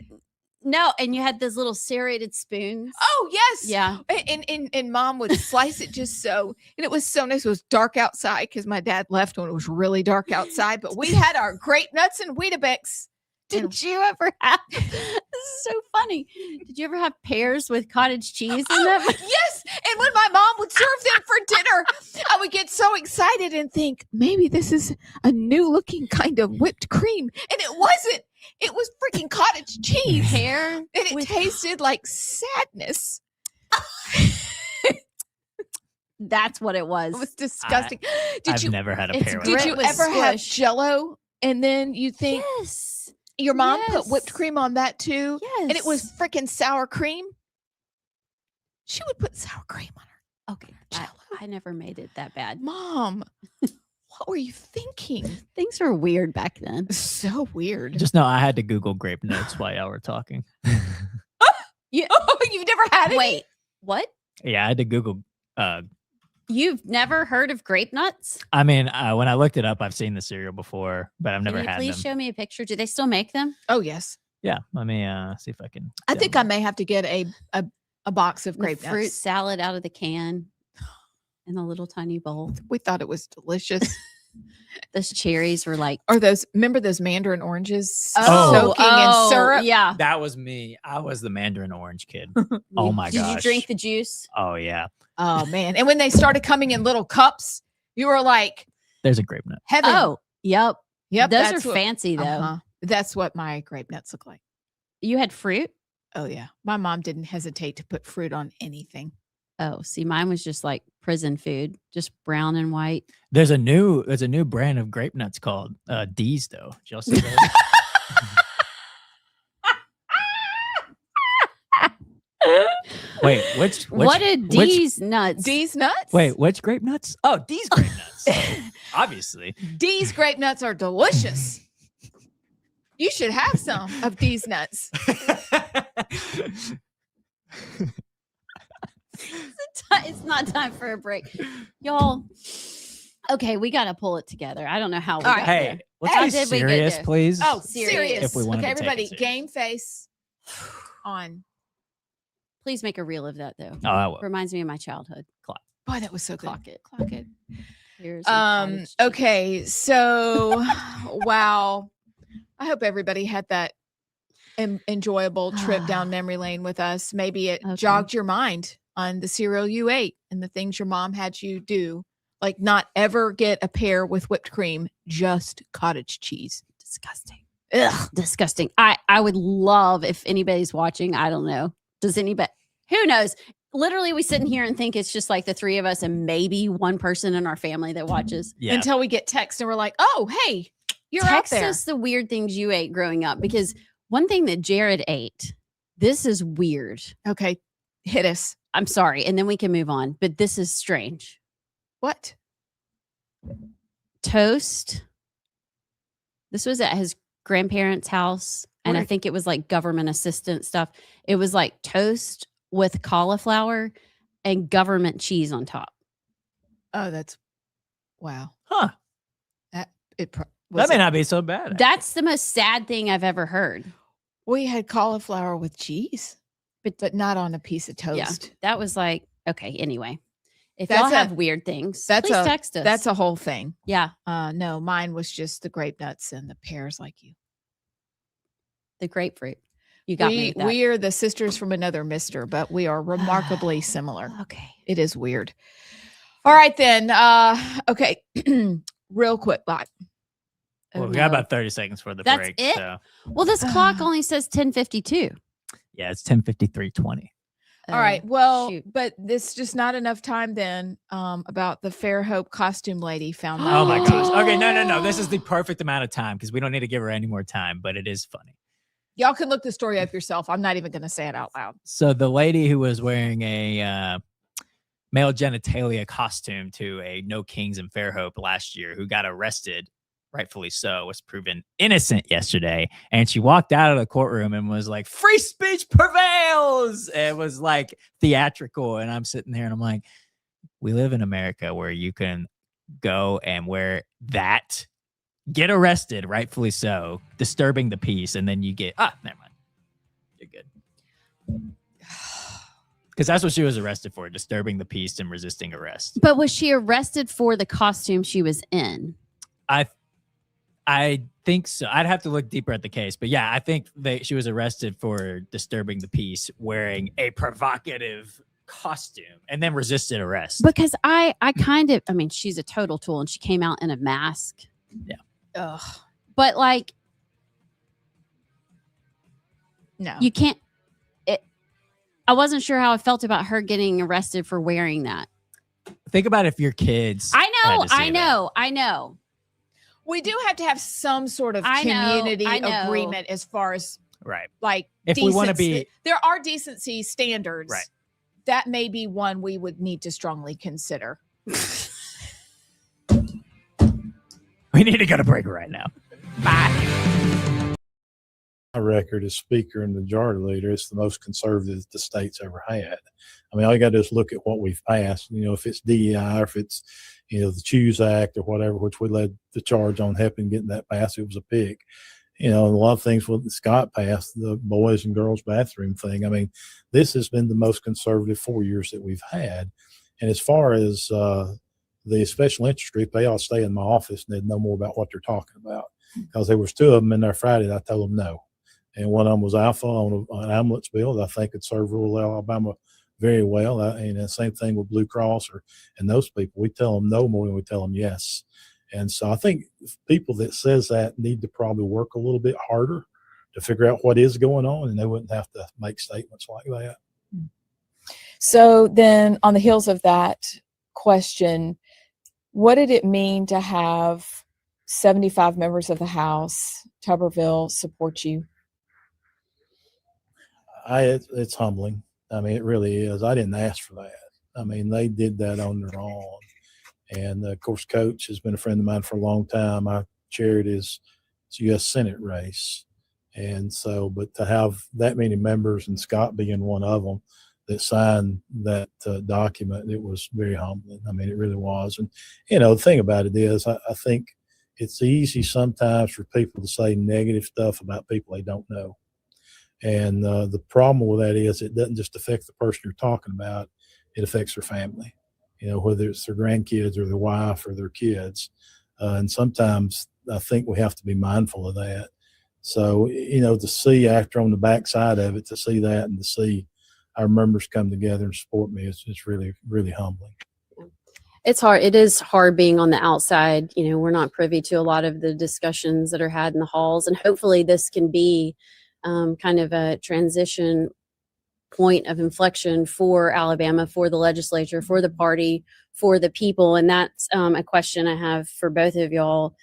No, and you had those little serrated spoons. Oh, yes. Yeah. And mom would slice it just so. And it was so nice. It was dark outside because my dad left when it was really dark outside. But we had our grape nuts and Weetabix. Did you ever have, this is so funny. Did you ever have pears with cottage cheese in them? Yes. And when my mom would serve them for dinner, I would get so excited and think, maybe this is a new looking kind of whipped cream. And it wasn't. It was freaking cottage cheese. Pear. And it tasted like sadness. That's what it was. It was disgusting. I've never had a pear. Did you ever have Jell-O and then you think, yes. Your mom put whipped cream on that too? Yes. And it was freaking sour cream? She would put sour cream on her. Okay. I never made it that bad. Mom, what were you thinking? Things were weird back then. So weird. Just know I had to Google grape nuts while y'all were talking. You've never had it? Wait, what? Yeah, I had to Google. You've never heard of grape nuts? I mean, when I looked it up, I've seen the cereal before, but I've never Can you had please them. show me a picture? Do they still make them? Oh, yes. Yeah, let me see if I can. I think I may have to get a box of grape fruit nuts. salad out of the can in a little tiny bowl. We thought it was delicious. Those cherries were like, or remember those mandarin oranges soaking in syrup? Yeah. That was me. I was the mandarin orange kid. Oh my gosh. Did you drink the juice? Oh yeah. Oh man. And when they started coming in little cups, you were like, there's a grape nut. Heaven. Oh, yep. Yep. Those are fancy though. That's what my grape nuts look like. You had fruit? Oh yeah. My mom didn't hesitate to put fruit on anything. Oh, see, mine was just like prison food, just brown and white. There's a new brand of grape nuts called D's though. Did y'all see those? Wait, which what are D's nuts? D's nuts? Wait, which grape nuts? Oh, D's grape nuts. Obviously. D's grape nuts are delicious. You should have some of these nuts. It's not time for a break. Y'all. Okay, we got to pull it together. I don't know how we got there. Let's be serious, please. Oh, serious. If we want okay, to take everybody, it game face on. Please make a reel of that, though. Oh, I will. Reminds me of my childhood. Clock. Boy, that was so good. Clock it. Clock it. Here's okay, so wow. I hope everybody had that enjoyable trip down memory lane with us. Maybe it jogged your mind on the cereal you ate and the things your mom had you do, like not ever get a pear with whipped cream, just cottage cheese. Disgusting. Ugh, disgusting. I would love if anybody's watching. I don't know. Does anybody? Who knows? Literally, we sit in here and think it's just like the three of us and maybe one person in our family that watches. Yeah. Until we get text and we're like, oh, hey, you're Text out there. us the weird things you ate growing up, because one thing that Jared ate, this is weird. Okay, hit us. I'm sorry. And then we can move on. But this is strange. What? Toast. This was at his grandparents' house. And I think it was like government assistant stuff. It was like toast with cauliflower and government cheese on top. Oh, that's wow. Huh. That may not be so bad. That's the most sad thing I've ever heard. We had cauliflower with cheese, but not on a piece of toast. Yeah, that was like, okay, anyway. If That's y'all a- have weird things, That's please a text us. That's a whole thing. Yeah. No, mine was just the grape nuts and the pears like you. The grapefruit. You got me with that. We are the sisters from another mister, but we are remarkably similar. Okay. It is weird. All right, then. Okay. Real quick, Bot. Well, we got about 30 seconds for the That's break. it? So Well, this clock only says 10:52. yeah, it's 10:53:20. All right. Well, but this just not enough time then about the Fairhope costume lady found out. Oh my gosh. Okay, no. This is the perfect amount of time because we don't need to give her any more time, but it is funny. Y'all can look the story up yourself. I'm not even going to say it out loud. So the lady who was wearing a male genitalia costume to a No Kings in Fairhope last year, who got arrested, rightfully so, was proven innocent yesterday. And she walked out of the courtroom and was like, free speech prevails. It was like theatrical. And I'm sitting there and I'm like, we live in America where you can go and wear that, get arrested, rightfully so, disturbing the peace, and then you get, never mind. You're good. Because that's what she was arrested for, disturbing the peace and resisting arrest. But was she arrested for the costume she was in? I think so. I'd have to look deeper at the case. But yeah, I think she was arrested for disturbing the peace, wearing a provocative costume, and then resisted arrest. Because I kind of, I mean, she's a total tool and she came out in a mask. Yeah. Ugh. But like, no, you can't. I wasn't sure how I felt about her getting arrested for wearing that. Think about if your kids. I know. We do have to have some sort of community agreement as far as right. Like if we want to be, there are decency standards. Right. That may be one we would need to strongly consider. We need to go to break right now. Bye. record as Speaker and Majority Leader, it's the most conservative the state's ever had. I mean, all you got to do is look at what we've passed. You know, if it's DEI, or if it's, you know, the Choose Act or whatever, which we led the charge on helping getting that passed. It was a pick. You know, a lot of things when Scott passed, the boys and girls bathroom thing. I mean, this has been the most conservative 4 years that we've had. And as far as the special interest group, they all stay in my office and they'd know more about what they're talking about. Because there was 2 of them in there Friday that I told them no. And one of them was Alpha on an ambulance bill that I think could serve rural Alabama very well. And the same thing with Blue Cross and those people. We tell them no more than we tell them yes. And so I think people that says that need to probably work a little bit harder to figure out what is going on, and they wouldn't have to make statements like that. So then on the heels of that question, what did it mean to have 75 members of the House, Tuberville, support you? It's humbling. I mean, it really is. I didn't ask for that. I mean, they did that on their own. And of course, Coach has been a friend of mine for a long time. I chaired his U.S. Senate race. And so, but to have that many members and Scott being one of them that signed that document, it was very humbling. I mean, it really was. And, you know, the thing about it is, I think it's easy sometimes for people to say negative stuff about people they don't know. And the problem with that is it doesn't just affect the person you're talking about, it affects their family. You know, whether it's their grandkids or their wife or their kids. And sometimes I think we have to be mindful of that. So, you know, to see after on the backside of it, to see that and to see our members come together and support me, it's really, really humbling. It's hard. It is hard being on the outside. You know, we're not privy to a lot of the discussions that are had in the halls. And hopefully this can be kind of a transition point of inflection for Alabama, for the legislature, for the party, for the people. And that's a question I have for both of y'all.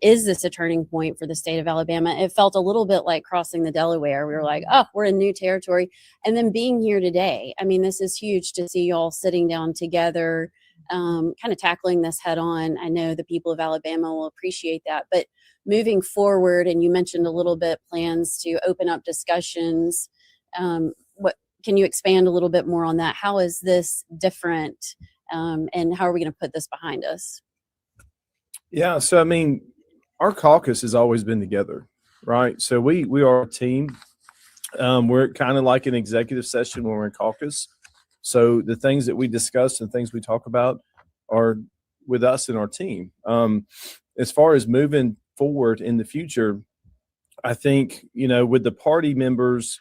Is this a turning point for the state of Alabama? It felt a little bit like crossing the Delaware. We were like, oh, we're in new territory. And then being here today, I mean, this is huge to see y'all sitting down together, kind of tackling this head on. I know the people of Alabama will appreciate that. But moving forward, and you mentioned a little bit plans to open up discussions. Can you expand a little bit more on that? How is this different, and how are we going to put this behind us? Yeah, so I mean, our caucus has always been together, right? So we are a team. We're kind of like an executive session when we're in caucus. So the things that we discuss and things we talk about are with us and our team. As far as moving forward in the future, I think, you know, with the party members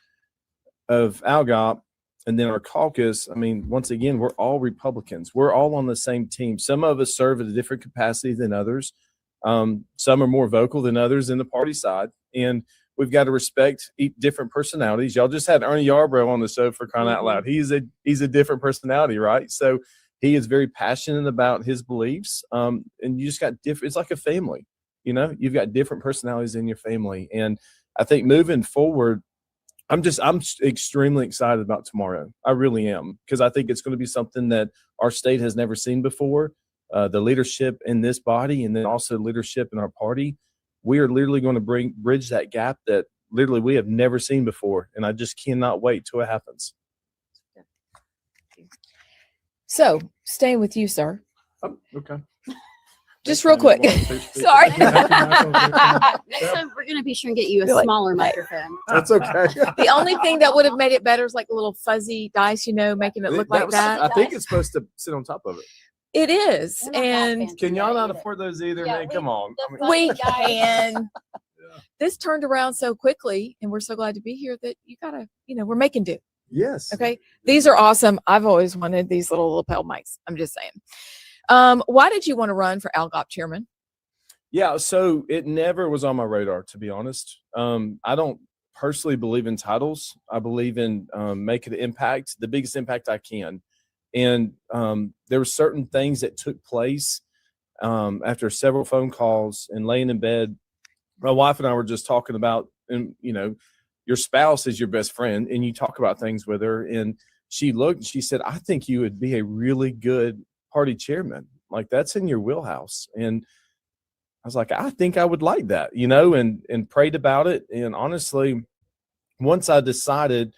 of ALGOP and then our caucus, I mean, once again, we're all Republicans. We're all on the same team. Some of us serve at a different capacity than others. Some are more vocal than others in the party side. And we've got to respect different personalities. Y'all just had Ernie Yarbrough on the show, for crying out loud. He's a different personality, right? So he is very passionate about his beliefs. And you just got different, it's like a family, you know, you've got different personalities in your family. And I think moving forward, I'm extremely excited about tomorrow. I really am, because I think it's going to be something that our state has never seen before. The leadership in this body and then also leadership in our party, we are literally going to bridge that gap that literally we have never seen before. And I just cannot wait till it happens. So staying with you, sir. Oh, okay. Just real quick. Sorry. Next time we're going to be sure and get you a smaller microphone. That's okay. The only thing that would have made it better is like a little fuzzy dice, you know, making it look like that. I think it's supposed to sit on top of it. It is. And can y'all not afford those either, man? Come on. We can. This turned around so quickly, and we're so glad to be here that you gotta, you know, we're making do. Yes. Okay. These are awesome. I've always wanted these little lapel mics. I'm just saying. Why did you want to run for ALGOP chairman? Yeah, so it never was on my radar, to be honest. I don't personally believe in titles. I believe in making an impact, the biggest impact I can. And there were certain things that took place after several phone calls and laying in bed. My wife and I were just talking about, and you know, your spouse is your best friend, and you talk about things with her. And she looked and she said, I think you would be a really good party chairman. Like, that's in your wheelhouse. And was like, I think I would like that, you know, and prayed about it. And honestly, once I decided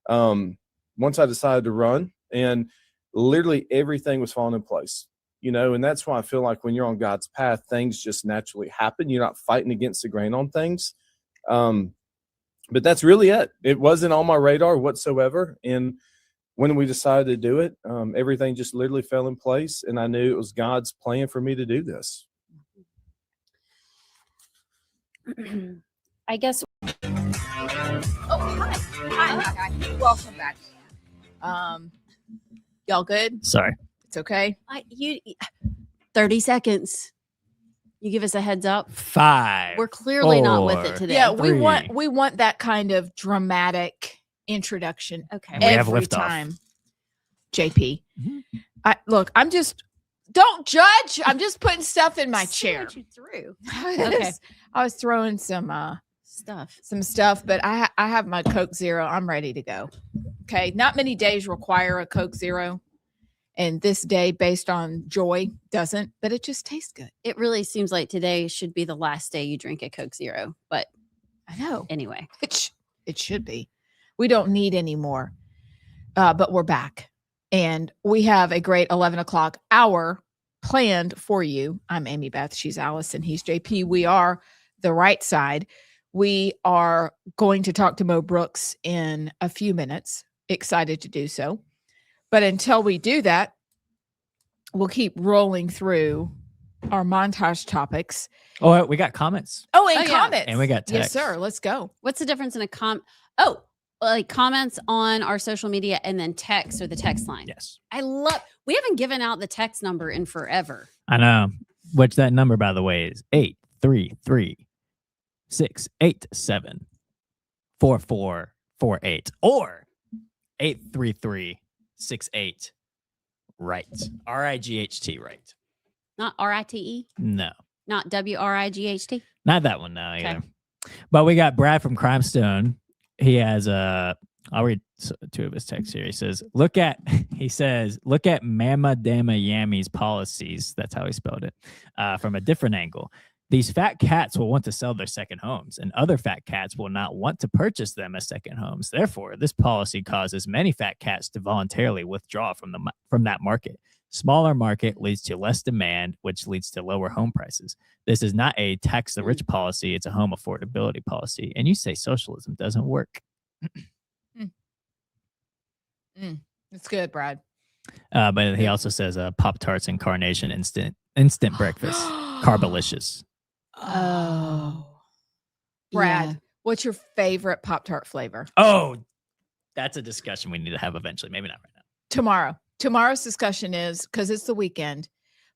to run, and literally everything was falling in place, you know, and that's why I feel like when you're on God's path, things just naturally happen. You're not fighting against the grain on things. But that's really it. It wasn't on my radar whatsoever. And when we decided to do it, everything just literally fell in place. And I knew it was God's plan for me to do this. I guess. Oh, hi. Welcome back. Y'all good? Sorry. It's okay. 30 seconds. You give us a heads up. 5. We're clearly not with it today. Yeah, 3. we want that kind of dramatic introduction. Okay. And we have every liftoff. time. JP. Look, don't judge. I'm just putting stuff in my chair. What you threw. Okay. I was throwing some stuff, but I have my Coke Zero. I'm ready to go. Okay. Not many days require a Coke Zero. And this day, based on joy, doesn't, but it just tastes good. It really seems like today should be the last day you drink a Coke Zero, but I know. Anyway, it should be. We don't need any more, but we're back. And we have a great 11 o'clock hour planned for you. I'm Amy Beth. She's Allison. He's JP. We are the Right Side. We are going to talk to Mo Brooks in a few minutes. Excited to do so. But until we do that, we'll keep rolling through our montage topics. Oh, we got comments. Oh, and comments. And we got text. Yes, sir. Let's go. What's the difference in a like comments on our social media and then text or the text line? Yes. We haven't given out the text number in forever. I know. Which that number, by the way, is 833-687-4448 or 833-68 right. RIGHT right. Not RITE? No. Not WRIGHT? Not that one, no, either. But we got Brad from Crimestone. He has I'll read 2 of his texts here. He says, look at Mama Dama Yammy's policies. That's how he spelled it. From a different angle. These fat cats will want to sell their second homes, and other fat cats will not want to purchase them as second homes. Therefore, this policy causes many fat cats to voluntarily withdraw from that market. Smaller market leads to less demand, which leads to lower home prices. This is not a tax the rich policy. It's a home affordability policy. And you say socialism doesn't work. It's good, Brad. But he also says Pop-Tarts and Carnation instant breakfast. Carbolicious. Oh. Brad, what's your favorite Pop-Tart flavor? Oh, that's a discussion we need to have eventually. Maybe not right now. Tomorrow's discussion is, because it's the weekend,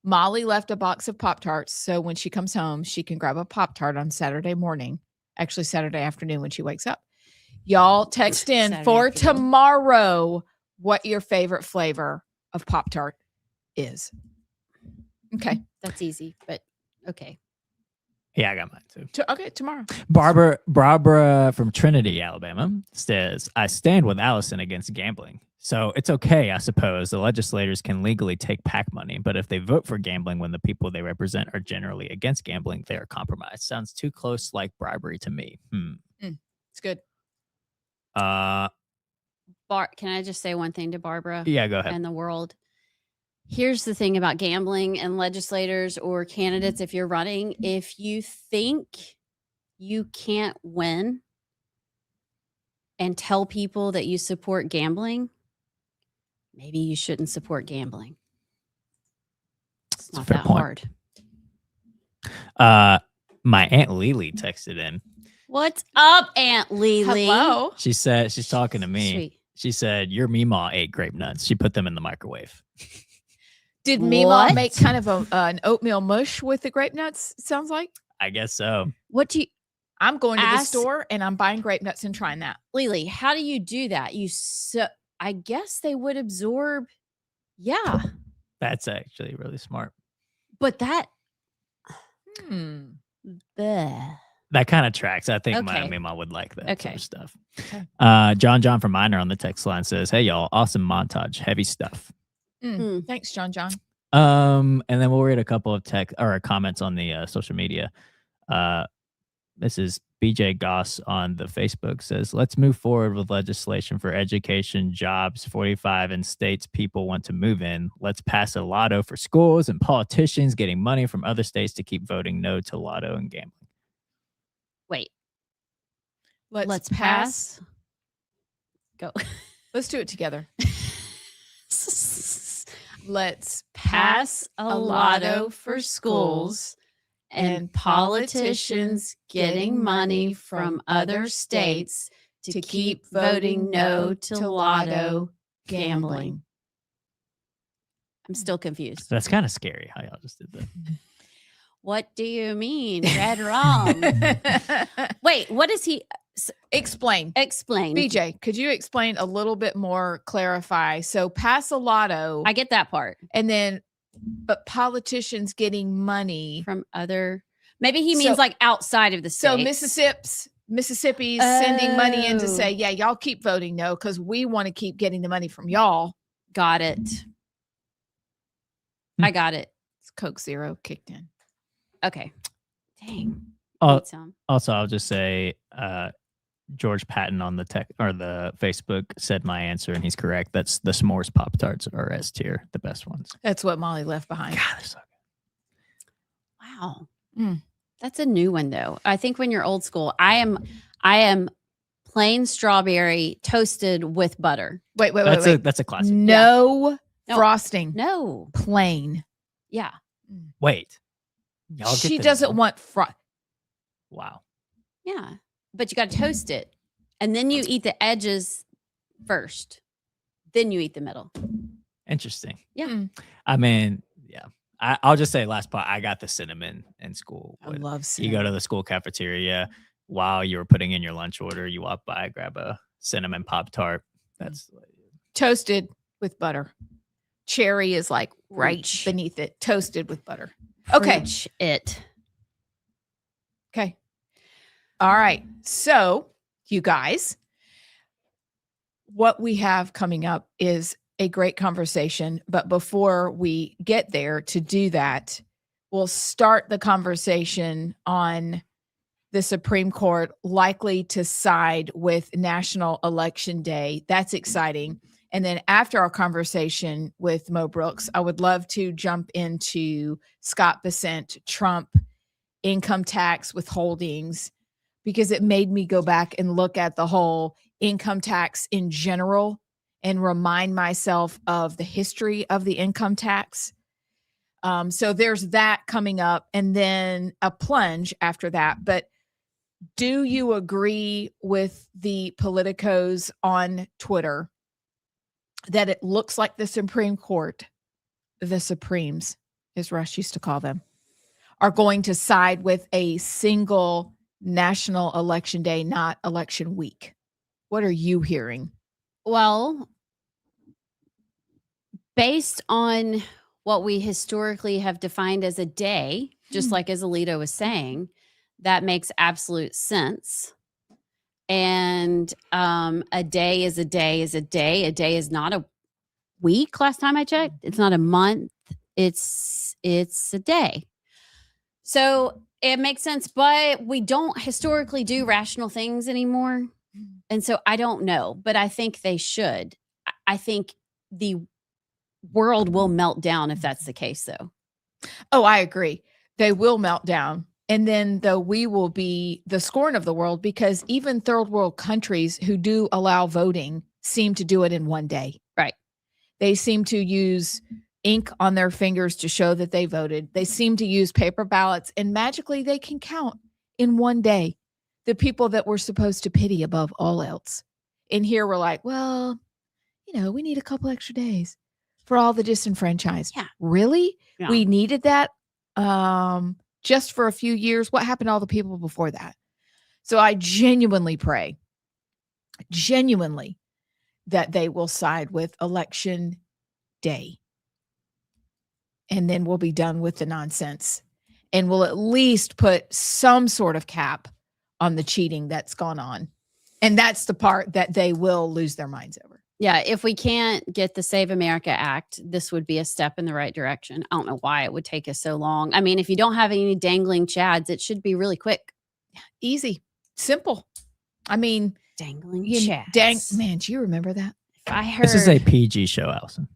Molly left a box of Pop-Tarts, so when she comes home, she can grab a Pop-Tart on Saturday morning. Actually, Saturday afternoon when she wakes up. Y'all text in Saturday for afternoon. tomorrow what your favorite flavor of Pop-Tart is. Okay. That's easy, but okay. Yeah, I got mine too. Okay, tomorrow. Barbara from Trinity, Alabama says, I stand with Allison against gambling. So it's okay, I suppose. The legislators can legally take PAC money, but if they vote for gambling when the people they represent are generally against gambling, they are compromised. Sounds too close like bribery to me. It's good. Can I just say one thing to Barbara? Yeah, go ahead. And the world. Here's the thing about gambling and legislators or candidates. If you're running, if you think you can't win and tell people that you support gambling, maybe you shouldn't support gambling. It's not that hard. My Aunt Lily texted in. What's up, Aunt Lily? Hello. She said, she's talking to me. Sweet. She said, your Meemaw ate grape nuts. She put them in the microwave. Did Meemaw make kind of an oatmeal mush with the grape nuts? Sounds like. I guess so. What do you? I'm going to the store and I'm buying grape nuts and trying that. Lily, how do you do that? I guess they would absorb. Yeah. That's actually really smart. But that. Bleh. That kind of tracks. I think my Okay. Meemaw would like that sort of stuff. Okay. John from Minor on the text line says, hey, y'all, awesome montage. Heavy stuff. Thanks, John. And then we'll read a couple of comments on the social media. This is BJ Goss on the Facebook says, let's move forward with legislation for education, jobs, 45 in states people want to move in. Let's pass a lotto for schools and politicians getting money from other states to keep voting no to lotto and gambling. Wait. Let's pass. Go. Let's do it together. Let's pass a lotto for schools and politicians getting money from other states to keep voting no to lotto gambling. I'm still confused. That's kind of scary how y'all just did that. What do you mean? Read wrong. Wait, what is he? Explain. BJ, could you explain a little bit more, clarify? So pass a lotto. I get that part. And then, but politicians getting money from other, maybe he means like outside of the state. So Mississippi's sending money in to say, yeah, y'all keep voting no, because we want to keep getting the money from y'all. Got it. I got it. It's Coke Zero kicked in. Okay. Dang. Also, I'll just say, George Patton on the Facebook said my answer, and he's correct. That's the s'mores Pop-Tarts are S tier, the best ones. That's what Molly left behind. God, they're so good. Wow. That's a new one though. I think when you're old school, I am plain strawberry toasted with butter. Wait. That's a classic. No frosting. No. Plain. Yeah. Wait. She doesn't want Wow. Yeah. But you got to toast it. And then you eat the edges first. Then you eat the middle. Interesting. Yeah. I mean, yeah. I'll just say last part, I got the cinnamon in school. I love cinnamon. You go to the school cafeteria while you were putting in your lunch order, you walk by, grab a cinnamon Pop-Tart. That's toasted with butter. Cherry is like right beneath it. Toasted with butter. Okay. Preach it. Okay. All right. So, you guys, what we have coming up is a great conversation. But before we get there to do that, we'll start the conversation on the Supreme Court likely to side with National Election Day. That's exciting. And then after our conversation with Mo Brooks, I would love to jump into Scott Bessent, Trump, income tax withholdings, because it made me go back and look at the whole income tax in general and remind myself of the history of the income tax. So there's that coming up, and then a plunge after that. But do you agree with the politicos on Twitter that it looks like the Supreme Court, the Supremes, as Rush used to call them, are going to side with a single National Election Day, not election week? What are you hearing? Well, based on what we historically have defined as a day, just like as Alito was saying, that makes absolute sense. And a day is a day is a day. A day is not a week. Last time I checked, it's not a month. It's a day. So it makes sense, but we don't historically do rational things anymore. And so I don't know, but I think they should. I think the world will melt down if that's the case, though. Oh, I agree. They will melt down. And then though we will be the scorn of the world, because even third world countries who do allow voting seem to do it in one day. Right. They seem to use ink on their fingers to show that they voted. They seem to use paper ballots, and magically they can count in one day the people that we're supposed to pity above all else. And here we're like, well, we need a couple extra days for all the disenfranchised. Yeah. Really? Yeah. We needed that just for a few years. What happened to all the people before that? So I genuinely pray, that they will side with election day. And then we'll be done with the nonsense. And we'll at least put some sort of cap on the cheating that's gone on. And that's the part that they will lose their minds over. Yeah, if we can't get the Save America Act, this would be a step in the right direction. I don't know why it would take us so long. I mean, if you don't have any dangling chads, it should be really quick. Easy. Simple. I mean, dangling chads. Man, do you remember that? If I heard This is a PG show, Allison.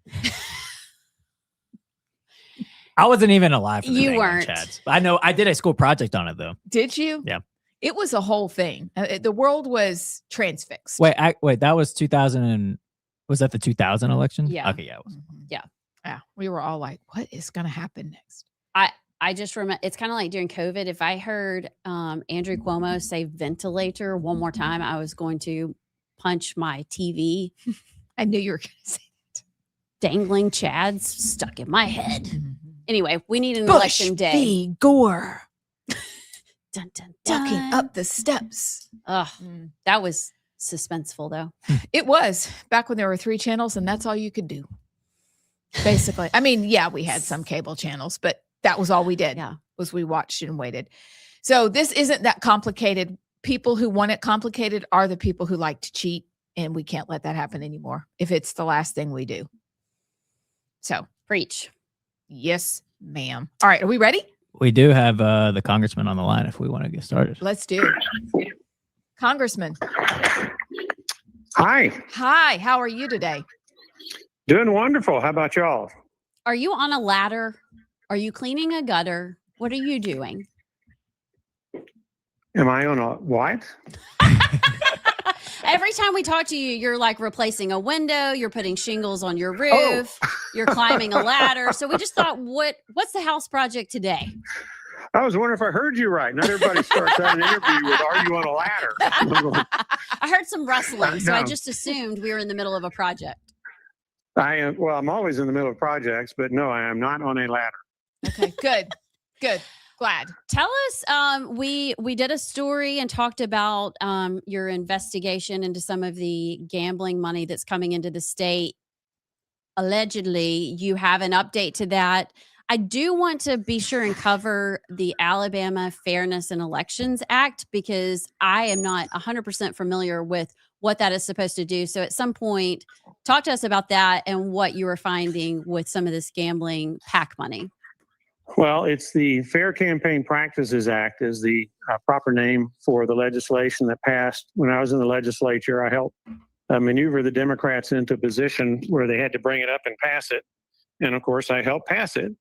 I wasn't even alive for the You dangling weren't. chads. I know I did a school project on it though. Did you? Yeah. It was a whole thing. The world was transfixed. Wait, that was 2000 was that the 2000 election? Yeah. Okay, yeah. It was. Yeah. We were all like, what is going to happen next? I just remember it's kind of like during COVID. If I heard Andrew Cuomo say ventilator one more time, I was going to punch my TV. I knew you were going to say that. Dangling chads stuck in my head. Anyway, we need an Bush election day. v. Gore. Dun, dun, dun. Walking up the steps. Ugh, that was suspenseful though. It was back when there were 3 channels and that's all you could do. Basically. I mean, yeah, we had some cable channels, but that was all we did. Yeah. Was we watched and waited. So this isn't that complicated. People who want it complicated are the people who like to cheat, and we can't let that happen anymore if it's the last thing we do. So Preach. yes, ma'am. All right. Are we ready? We do have the congressman on the line if we want to get started. Let's do it. Congressman. Hi. Hi. How are you today? Doing wonderful. How about y'all? Are you on a ladder? Are you cleaning a gutter? What are you doing? Am I on a what? Every time we talk to you, you're like replacing a window, you're putting shingles on your roof, you're climbing a ladder. So we just thought, what's the house project today? I was wondering if I heard you right. Not everybody starts out an interview with, are you on a ladder? I heard some rustling, so I No. just assumed we were in the middle of a project. I am. Well, I'm always in the middle of projects, but no, I am not on a ladder. Okay, good. Good. Glad. Tell us, we did a story and talked about your investigation into some of the gambling money that's coming into the state. Allegedly, you have an update to that. I do want to be sure and cover the Alabama Fairness in Elections Act because I am not 100% familiar with what that is supposed to do. So at some point, talk to us about that and what you were finding with some of this gambling PAC money. Well, it's the Fair Campaign Practices Act is the proper name for the legislation that passed when I was in the legislature. I helped maneuver the Democrats into a position where they had to bring it up and pass it. And of course, I helped pass it.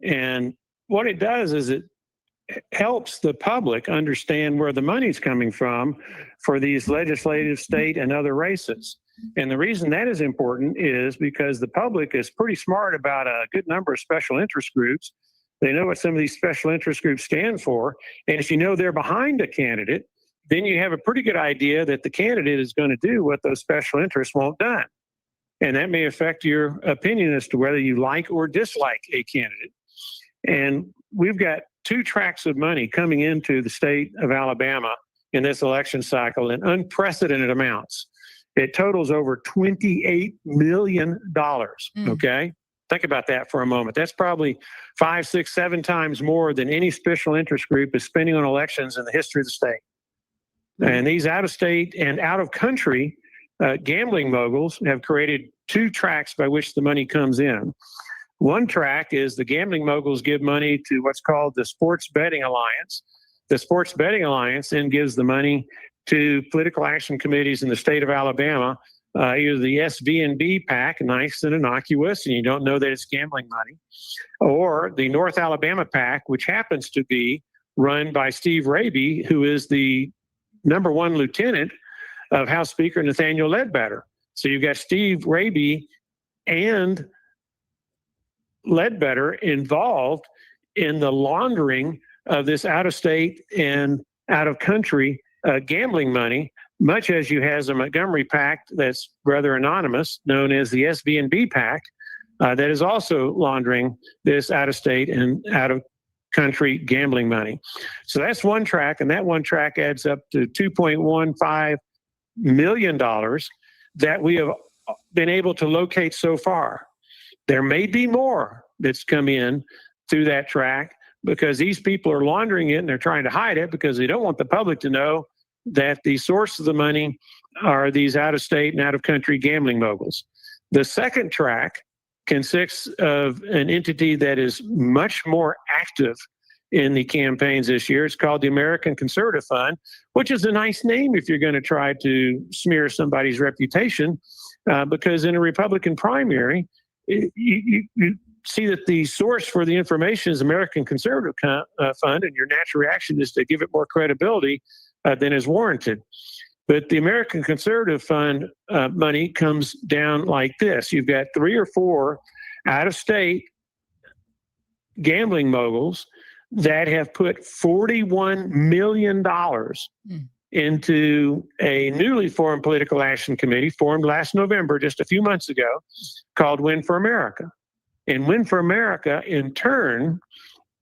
And what it does is it helps the public understand where the money's coming from for these legislative, state, and other races. And the reason that is important is because the public is pretty smart about a good number of special interest groups. They know what some of these special interest groups stand for. And if you know they're behind a candidate, then you have a pretty good idea that the candidate is going to do what those special interests won't done. And that may affect your opinion as to whether you like or dislike a candidate. And we've got 2 tracks of money coming into the state of Alabama in this election cycle in unprecedented amounts. It totals over $28 million. Okay. Think about that for a moment. That's probably 5, 6, 7 times more than any special interest group is spending on elections in the history of the state. And these out of state and out of country gambling moguls have created 2 tracks by which the money comes in. One track is the gambling moguls give money to what's called the Sports Betting Alliance. The Sports Betting Alliance then gives the money to political action committees in the state of Alabama, either the SVNB PAC, nice and innocuous, and you don't know that it's gambling money, or the North Alabama PAC, which happens to be run by Steve Raby, who is the #1 lieutenant of House Speaker Nathaniel Ledbetter. So you've got Steve Raby and Ledbetter involved in the laundering of this out-of-state and out-of-country gambling money, much as you have a Montgomery PAC that's rather anonymous, known as the SVNB PAC, that is also laundering this out-of-state and out-of-country gambling money. So that's one track, and that one track adds up to $2.15 million that we have been able to locate so far. There may be more that's come in through that track because these people are laundering it and they're trying to hide it because they don't want the public to know that the source of the money are these out-of-state and out-of-country gambling moguls. The second track consists of an entity that is much more active in the campaigns this year. It's called the American Conservative Fund, which is a nice name if you're going to try to smear somebody's reputation, because in a Republican primary, you see that the source for the information is American Conservative Fund, and your natural reaction is to give it more credibility than is warranted. But the American Conservative Fund money comes down like this. You've got 3 or 4 out-of-state gambling moguls that have put $41 million into a newly formed political action committee formed last November, just a few months ago, called Win for America. And Win for America, in turn,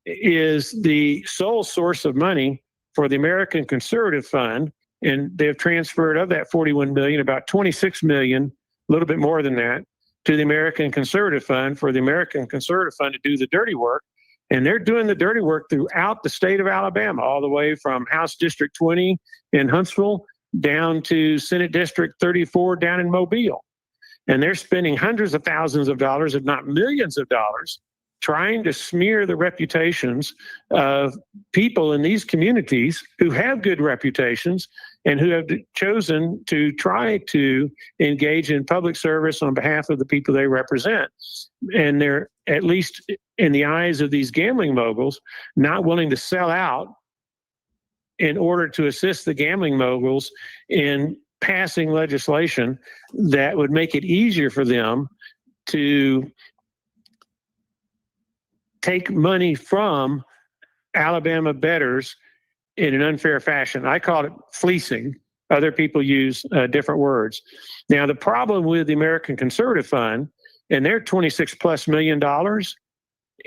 is the sole source of money for the American Conservative Fund. And they've transferred of that $41 million, about $26 million, a little bit more than that, to the American Conservative Fund for the American Conservative Fund to do the dirty work. And they're doing the dirty work throughout the state of Alabama, all the way from House District 20 in Huntsville down to Senate District 34 down in Mobile. And they're spending hundreds of thousands of dollars, if not millions of dollars, trying to smear the reputations of people in these communities who have good reputations and who have chosen to try to engage in public service on behalf of the people they represent. And they're, at least in the eyes of these gambling moguls, not willing to sell out in order to assist the gambling moguls in passing legislation that would make it easier for them to take money from Alabama bettors in an unfair fashion. I call it fleecing. Other people use different words. Now, the problem with the American Conservative Fund and their $26+ million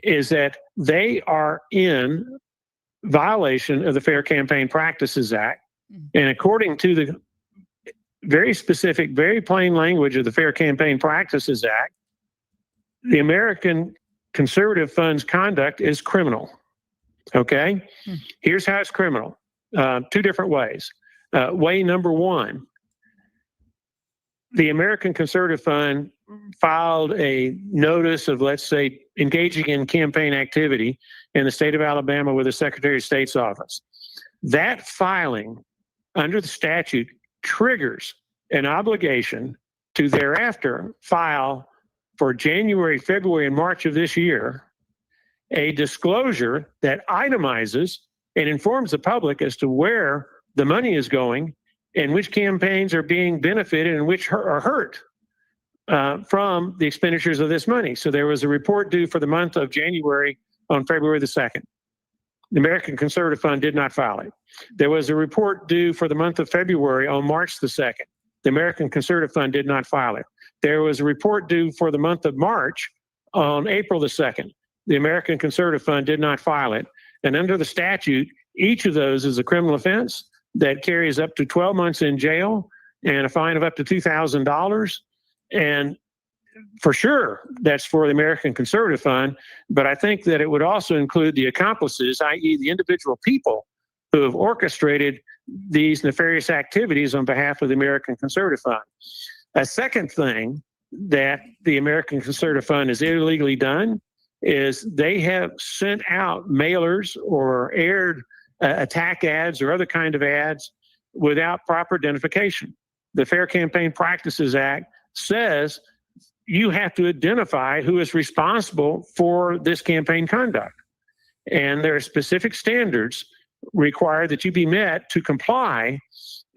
is that they are in violation of the Fair Campaign Practices Act. And according to the very specific, very plain language of the Fair Campaign Practices Act, the American Conservative Fund's conduct is criminal. Okay? Here's how it's criminal. 2 different ways. Way number 1, the American Conservative Fund filed a notice of, let's say, engaging in campaign activity in the state of Alabama with the Secretary of State's office. That filing under the statute triggers an obligation to thereafter file for January, February, and March of this year a disclosure that itemizes and informs the public as to where the money is going and which campaigns are being benefited and which are hurt from the expenditures of this money. So there was a report due for the month of January on February the 2nd. The American Conservative Fund did not file it. There was a report due for the month of February on March the 2nd. The American Conservative Fund did not file it. There was a report due for the month of March on April the 2nd. The American Conservative Fund did not file it. And under the statute, each of those is a criminal offense that carries up to 12 months in jail and a fine of up to $2,000. And for sure, that's for the American Conservative Fund. But I think that it would also include the accomplices, i.e. the individual people who have orchestrated these nefarious activities on behalf of the American Conservative Fund. A second thing that the American Conservative Fund has illegally done is they have sent out mailers or aired attack ads or other kind of ads without proper identification. The Fair Campaign Practices Act says you have to identify who is responsible for this campaign conduct. And there are specific standards required that you be met to comply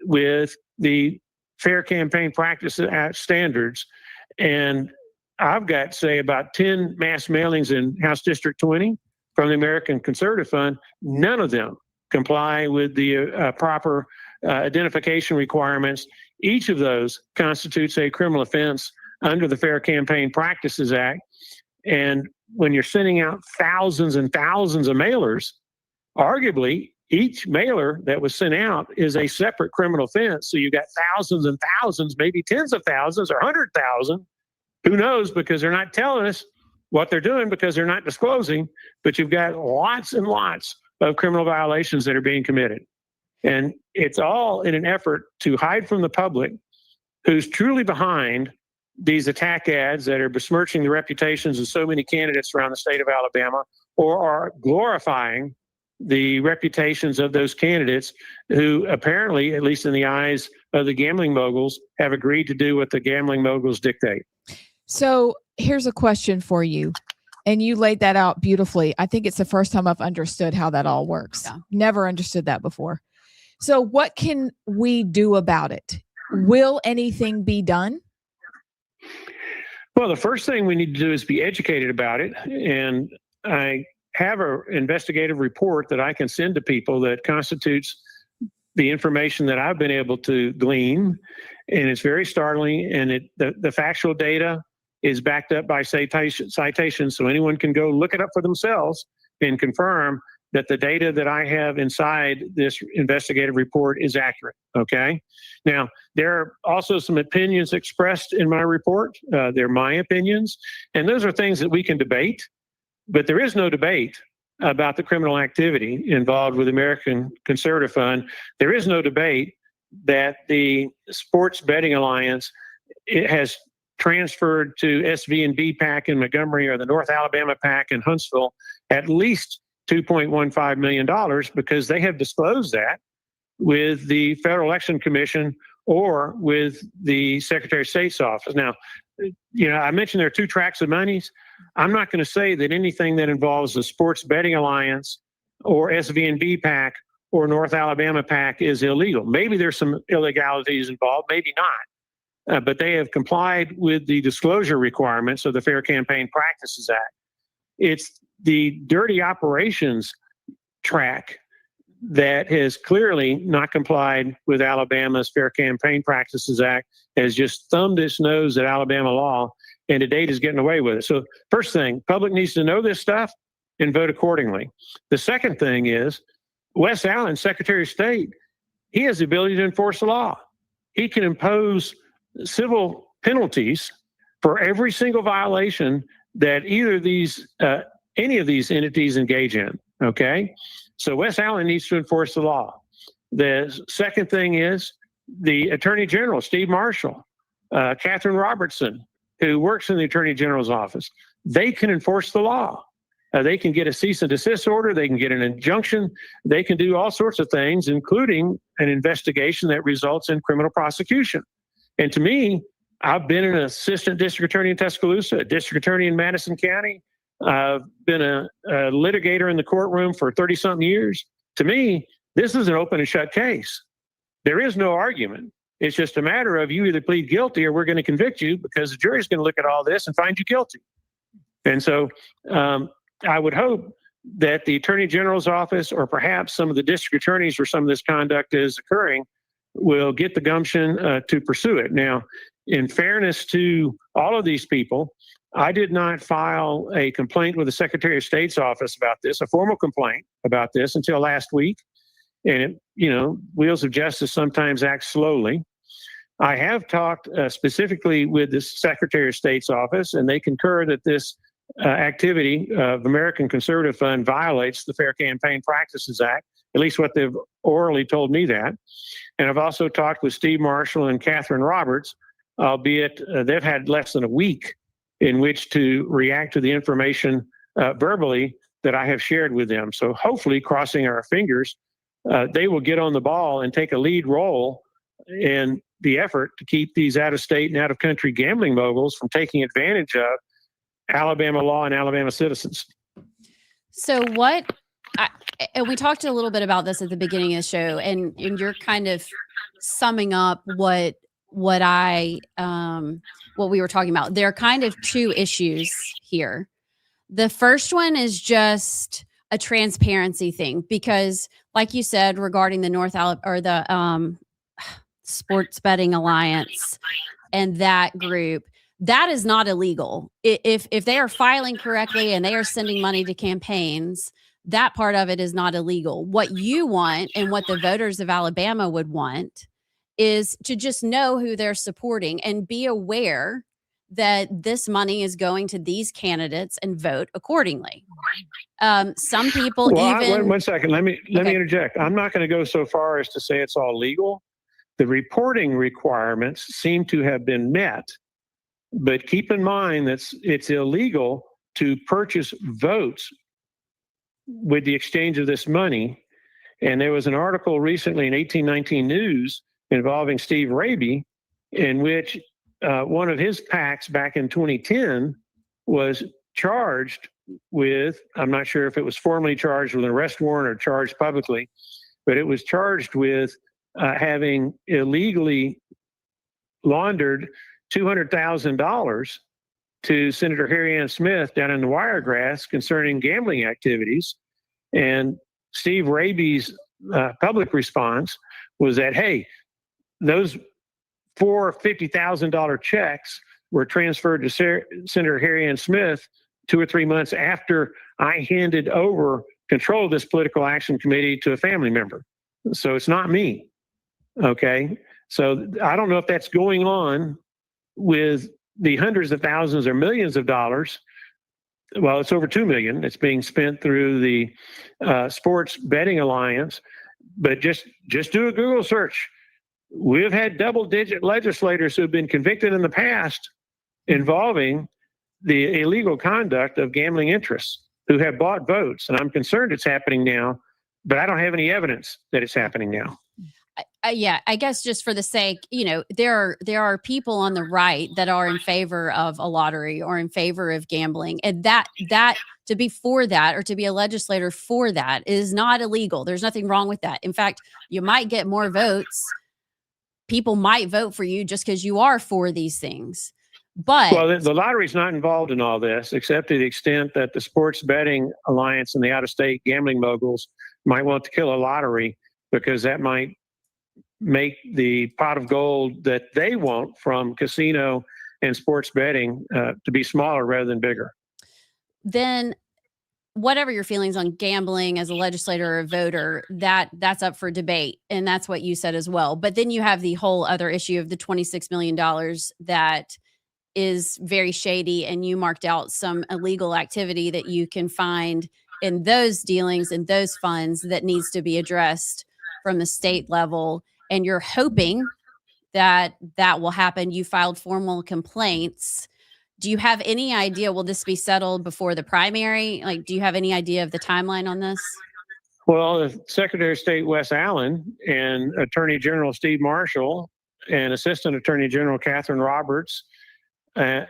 with the Fair Campaign Practices Act standards. And I've got, say, about 10 mass mailings in House District 20 from the American Conservative Fund. None of them comply with the proper identification requirements. Each of those constitutes a criminal offense under the Fair Campaign Practices Act. And when you're sending out thousands and thousands of mailers, arguably each mailer that was sent out is a separate criminal offense. So you've got thousands and thousands, maybe tens of thousands or 100,000. Who knows? Because they're not telling us what they're doing because they're not disclosing. But you've got lots and lots of criminal violations that are being committed. And it's all in an effort to hide from the public who's truly behind these attack ads that are besmirching the reputations of so many candidates around the state of Alabama, or are glorifying the reputations of those candidates who apparently, at least in the eyes of the gambling moguls, have agreed to do what the gambling moguls dictate. So here's a question for you. And you laid that out beautifully. I think it's the first time I've understood how that all works. Yeah. Never understood that before. So what can we do about it? Will anything be done? Well, the first thing we need to do is be educated about it. And I have an investigative report that I can send to people that constitutes the information that I've been able to glean. And it's very startling. And the factual data is backed up by citations. So anyone can go look it up for themselves and confirm that the data that I have inside this investigative report is accurate. Okay. Now, there are also some opinions expressed in my report. They're my opinions. And those are things that we can debate. But there is no debate about the criminal activity involved with the American Conservative Fund. There is no debate that the Sports Betting Alliance has transferred to SV&B PAC in Montgomery or the North Alabama PAC in Huntsville at least $2.15 million, because they have disclosed that with the Federal Election Commission or with the Secretary of State's office. Now, I mentioned there are two tracks of monies. I'm not going to say that anything that involves the Sports Betting Alliance or SV&B PAC or North Alabama PAC is illegal. Maybe there's some illegalities involved, maybe not. But they have complied with the disclosure requirements of the Fair Campaign Practices Act. It's the dirty operations track that has clearly not complied with Alabama's Fair Campaign Practices Act, has just thumbed its nose at Alabama law, and to date is getting away with it. So first thing, public needs to know this stuff and vote accordingly. The second thing is, Wes Allen, Secretary of State, he has the ability to enforce the law. He can impose civil penalties for every single violation that either of these, any of these entities engage in. Okay, so Wes Allen needs to enforce the law. The second thing is the Attorney General, Steve Marshall, Catherine Robertson, who works in the Attorney General's office. They can enforce the law. They can get a cease and desist order. They can get an injunction. They can do all sorts of things, including an investigation that results in criminal prosecution. And to me, I've been an assistant district attorney in Tuscaloosa, a district attorney in Madison County. I've been a litigator in the courtroom for 30-something years. To me, this is an open and shut case. There is no argument. It's just a matter of you either plead guilty or we're going to convict you, because the jury's going to look at all this and find you guilty. And so I would hope that the Attorney General's office, or perhaps some of the district attorneys where some of this conduct is occurring, will get the gumption to pursue it. Now, in fairness to all of these people, I did not file a complaint with the Secretary of State's office about this, a formal complaint about this, until last week. And, wheels of justice sometimes act slowly. I have talked specifically with the Secretary of State's office, and they concur that this activity of American Conservative Fund violates the Fair Campaign Practices Act, at least what they've orally told me that. And I've also talked with Steve Marshall and Catherine Roberts, albeit they've had less than a week in which to react to the information verbally that I have shared with them. So hopefully, crossing our fingers, they will get on the ball and take a lead role in the effort to keep these out-of-state and out-of-country gambling moguls from taking advantage of Alabama law and Alabama citizens. So and we talked a little bit about this at the beginning of the show, and you're kind of summing up what we were talking about. There are kind of two issues here. The first one is just a transparency thing, because like you said, regarding the the Sports Betting Alliance and that group, that is not illegal. If they are filing correctly and they are sending money to campaigns, that part of it is not illegal. What you want, and what the voters of Alabama would want, is to just know who they're supporting and be aware that this money is going to these candidates and vote accordingly. Some people even. One second. Let me interject. I'm not going to go so far as to say it's all legal. The reporting requirements seem to have been met, but keep in mind that it's illegal to purchase votes with the exchange of this money. And there was an article recently in 1819 News involving Steve Raby, in which one of his PACs back in 2010 was charged with, I'm not sure if it was formally charged with an arrest warrant or charged publicly, but it was charged with having illegally laundered $200,000 to Senator Harry Ann Smith down in the Wiregrass concerning gambling activities. And Steve Raby's public response was that, hey, those 4 $50,000 checks were transferred to Senator Harry Ann Smith 2 or 3 months after I handed over control of this political action committee to a family member. So it's not me. Okay. So I don't know if that's going on with the hundreds of thousands or millions of dollars. Well, it's over 2 million. It's being spent through the Sports Betting Alliance. But just do a Google search. We've had double-digit legislators who have been convicted in the past involving the illegal conduct of gambling interests who have bought votes. And I'm concerned it's happening now, but I don't have any evidence that it's happening now. Yeah, I guess just for the sake, there are people on the right that are in favor of a lottery or in favor of gambling, and that to be for that or to be a legislator for that is not illegal. There's nothing wrong with that. In fact, you might get more votes. People might vote for you just because you are for these things. But the lottery's not involved in all this, except to the extent that the Sports Betting Alliance and the out-of-state gambling moguls might want to kill a lottery because that might make the pot of gold that they want from casino and sports betting to be smaller rather than bigger. Then whatever your feelings on gambling as a legislator or a voter, that's up for debate. And that's what you said as well. But then you have the whole other issue of the $26 million that is very shady. And you marked out some illegal activity that you can find in those dealings and those funds that needs to be addressed from the state level. And you're hoping that will happen. You filed formal complaints. Do you have any idea, will this be settled before the primary? Like, do you have any idea of the timeline on this? Well, Secretary of State Wes Allen and Attorney General Steve Marshall and Assistant Attorney General Catherine Robertson and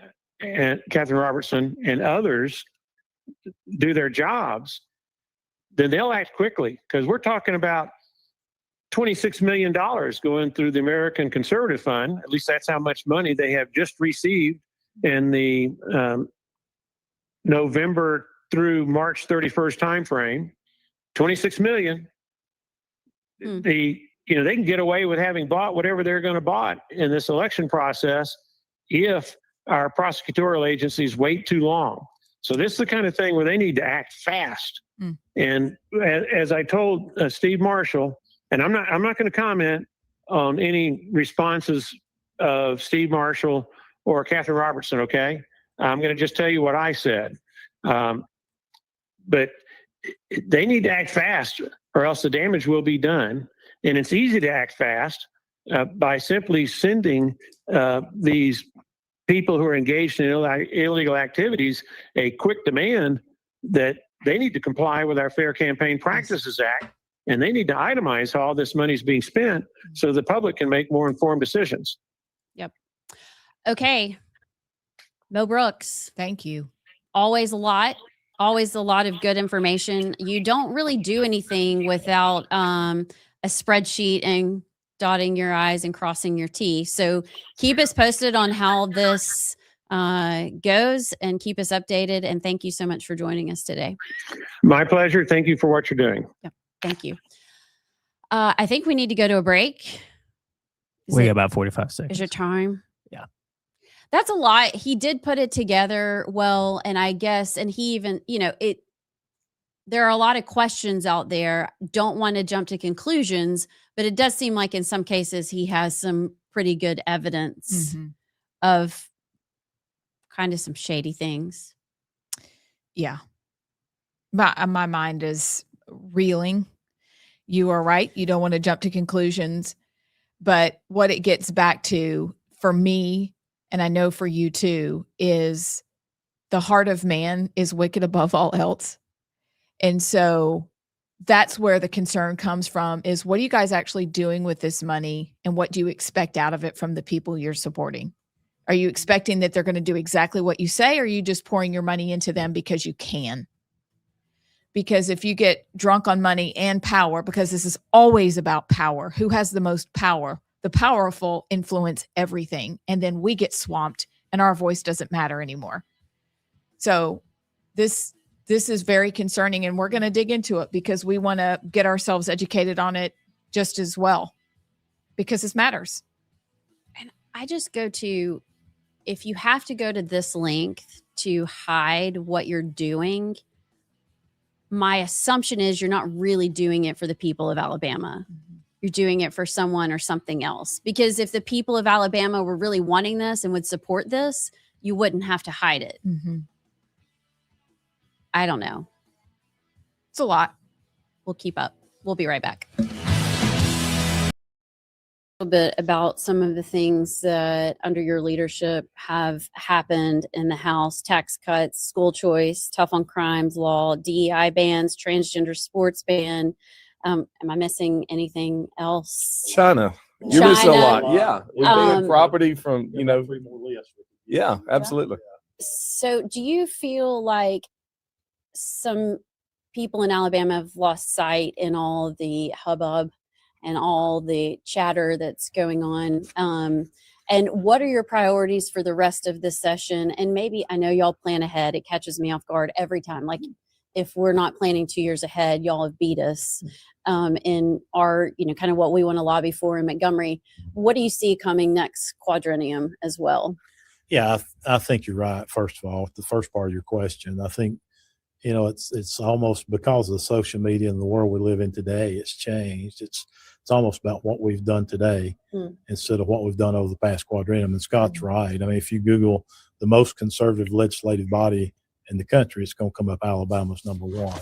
others do their jobs, then they'll act quickly, because we're talking about $26 million going through the American Conservative Fund. At least that's how much money they have just received in the November through March 31st timeframe. 26 million. They can get away with having bought whatever they're going to buy in this election process if our prosecutorial agencies wait too long. So this is the kind of thing where they need to act fast. And as I told Steve Marshall, and I'm not going to comment on any responses of Steve Marshall or Catherine Robertson, okay? I'm going to just tell you what I said. But they need to act fast or else the damage will be done. And it's easy to act fast by simply sending these people who are engaged in illegal activities a quick demand that they need to comply with our Fair Campaign Practices Act. And they need to itemize how all this money is being spent so the public can make more informed decisions. Yep. Okay. Mo Brooks. Thank you. Always a lot of good information. You don't really do anything without a spreadsheet and dotting your I's and crossing your T's. So keep us posted on how this goes and keep us updated. And thank you so much for joining us today. My pleasure. Thank you for what you're doing. Yep. Thank you. I think we need to go to a break. We got about 45 seconds. Is your time? Yeah. That's a lot. He did put it together well, and I guess, and he even, there are a lot of questions out there. Don't want to jump to conclusions, but it does seem like in some cases he has some pretty good evidence of kind of some shady things. Yeah. My mind is reeling. You are right. You don't want to jump to conclusions. But what it gets back to for me, and I know for you too, is the heart of man is wicked above all else. And so that's where the concern comes from, is what are you guys actually doing with this money, and what do you expect out of it from the people you're supporting? Are you expecting that they're going to do exactly what you say, or are you just pouring your money into them because you can? Because if you get drunk on money and power, because this is always about power, who has the most power? The powerful influence everything. And then we get swamped and our voice doesn't matter anymore. So this is very concerning, and we're going to dig into it because we want to get ourselves educated on it just as well, because this matters. And I just go to, if you have to go to this length to hide what you're doing, my assumption is you're not really doing it for the people of Alabama. You're doing it for someone or something else. Because if the people of Alabama were really wanting this and would support this, you wouldn't have to hide it. Mm-hmm. I don't know. It's a lot. We'll keep up. We'll be right back. A little bit about some of the things that under your leadership have happened in the House: tax cuts, school choice, tough on crimes law, DEI bans, transgender sports ban. Am I missing anything else? China. You're missing a lot. Yeah. We've been property from, yeah, absolutely. So do you feel like some people in Alabama have lost sight in all the hubbub and all the chatter that's going on? And what are your priorities for the rest of this session? And maybe, I know y'all plan ahead. It catches me off guard every time. Like, if we're not planning 2 years ahead, y'all have beat us in our, kind of what we want to lobby for in Montgomery. What do you see coming next quadrennium as well? Yeah, I think you're right. First of all, the first part of your question, I think, it's almost because of the social media and the world we live in today, it's changed. It's almost about what we've done today instead of what we've done over the past quadrennium. And Scott's right. I mean, if you Google the most conservative legislative body in the country, it's going to come up Alabama's number one.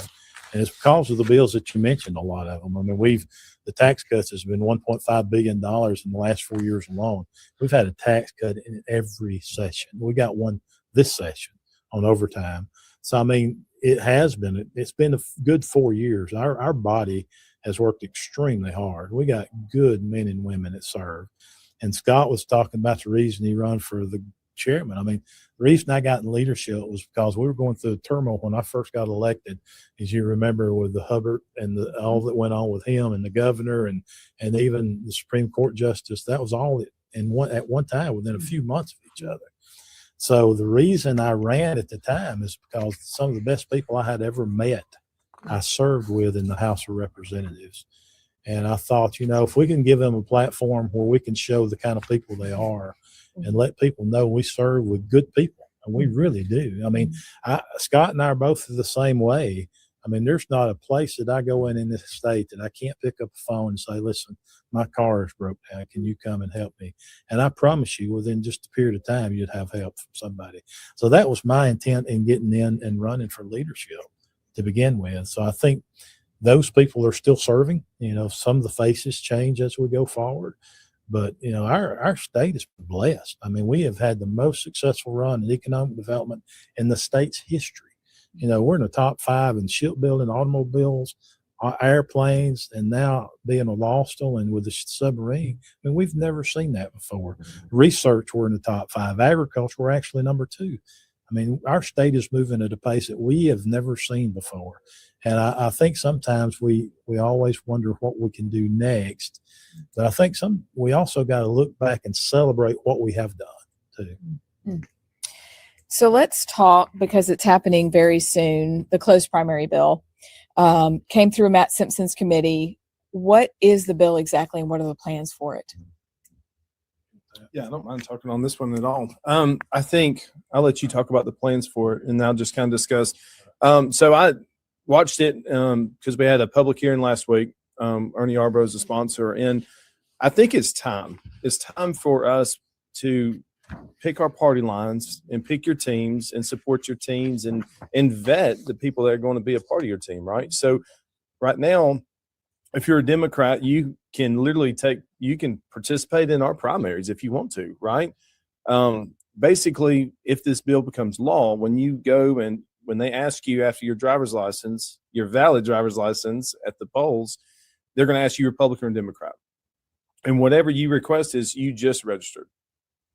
And it's because of the bills that you mentioned, a lot of them. I mean, the tax cuts has been $1.5 billion in the last 4 years alone. We've had a tax cut in every session. We got one this session on overtime. So, I mean, it's been a good 4 years. Our body has worked extremely hard. We got good men and women that serve. And Scott was talking about the reason he run for the chairman. I mean, the reason I got in leadership was because we were going through the turmoil when I first got elected, as you remember, with the Hubbard and all that went on with him and the governor and even the Supreme Court justice. That was all at one time within a few months of each other. So the reason I ran at the time is because some of the best people I had ever met, I served with in the House of Representatives. And I thought, if we can give them a platform where we can show the kind of people they are and let people know we serve with good people, and we really do. I mean, Scott and I are both the same way. I mean, there's not a place that I go in this state that I can't pick up a phone and say, listen, my car is broke down. Can you come and help me? And I promise you, within just a period of time, you'd have help from somebody. So that was my intent in getting in and running for leadership to begin with. So I think those people are still serving. Some of the faces change as we go forward. But, our state is blessed. I mean, we have had the most successful run in economic development in the state's history. We're in the top 5 in shipbuilding, automobiles, airplanes, and now being a Lawston and with the submarine. I mean, we've never seen that before. Research, we're in the top 5. Agriculture, we're actually number 2. I mean, our state is moving at a pace that we have never seen before. And I think sometimes we always wonder what we can do next. But I think we also got to look back and celebrate what we have done too. Mm-hmm. So let's talk, because it's happening very soon. The closed primary bill came through Matt Simpson's committee. What is the bill exactly, and what are the plans for it? Yeah, I don't mind talking on this one at all. I think I'll let you talk about the plans for it, and I'll just kind of discuss. So I watched it because we had a public hearing last week. Ernie Yarbrough is a sponsor, and I think it's time. It's time for us to pick our party lines and pick your teams and support your teams and vet the people that are going to be a part of your team, right? So right now, if you're a Democrat, you can literally you can participate in our primaries if you want to, right? Basically, if this bill becomes law, when you go and when they ask you after your driver's license, your valid driver's license at the polls, they're going to ask you Republican or Democrat. And whatever you request is you just registered,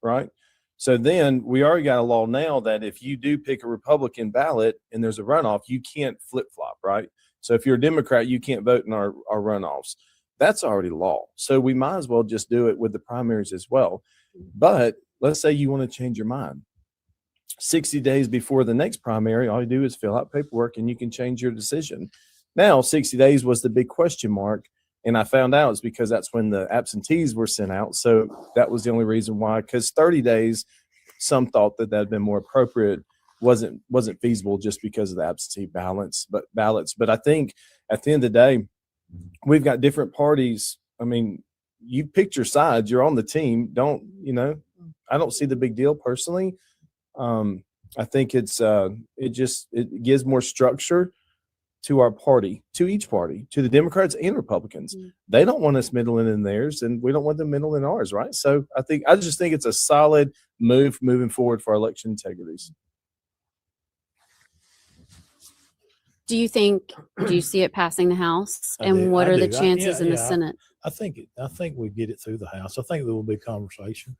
right? So then we already got a law now that if you do pick a Republican ballot and there's a runoff, you can't flip-flop, right? So if you're a Democrat, you can't vote in our runoffs. That's already law. So we might as well just do it with the primaries as well. But let's say you want to change your mind. 60 days before the next primary, all you do is fill out paperwork and you can change your decision. Now, 60 days was the big question mark. And I found out it's because that's when the absentees were sent out. So that was the only reason why, because 30 days, some thought that had been more appropriate, wasn't feasible just because of the absentee ballots. But I think at the end of the day, we've got different parties. I mean, you picked your sides, you're on the team. I don't see the big deal personally. I think it gives more structure to our party, to each party, to the Democrats and Republicans. They don't want us middling in theirs, and we don't want them middling in ours, right? So I just think it's a solid move moving forward for our election integrities. Do you see it passing the House? And what are the chances in the Senate? I think we get it through the House. I think there will be conversation.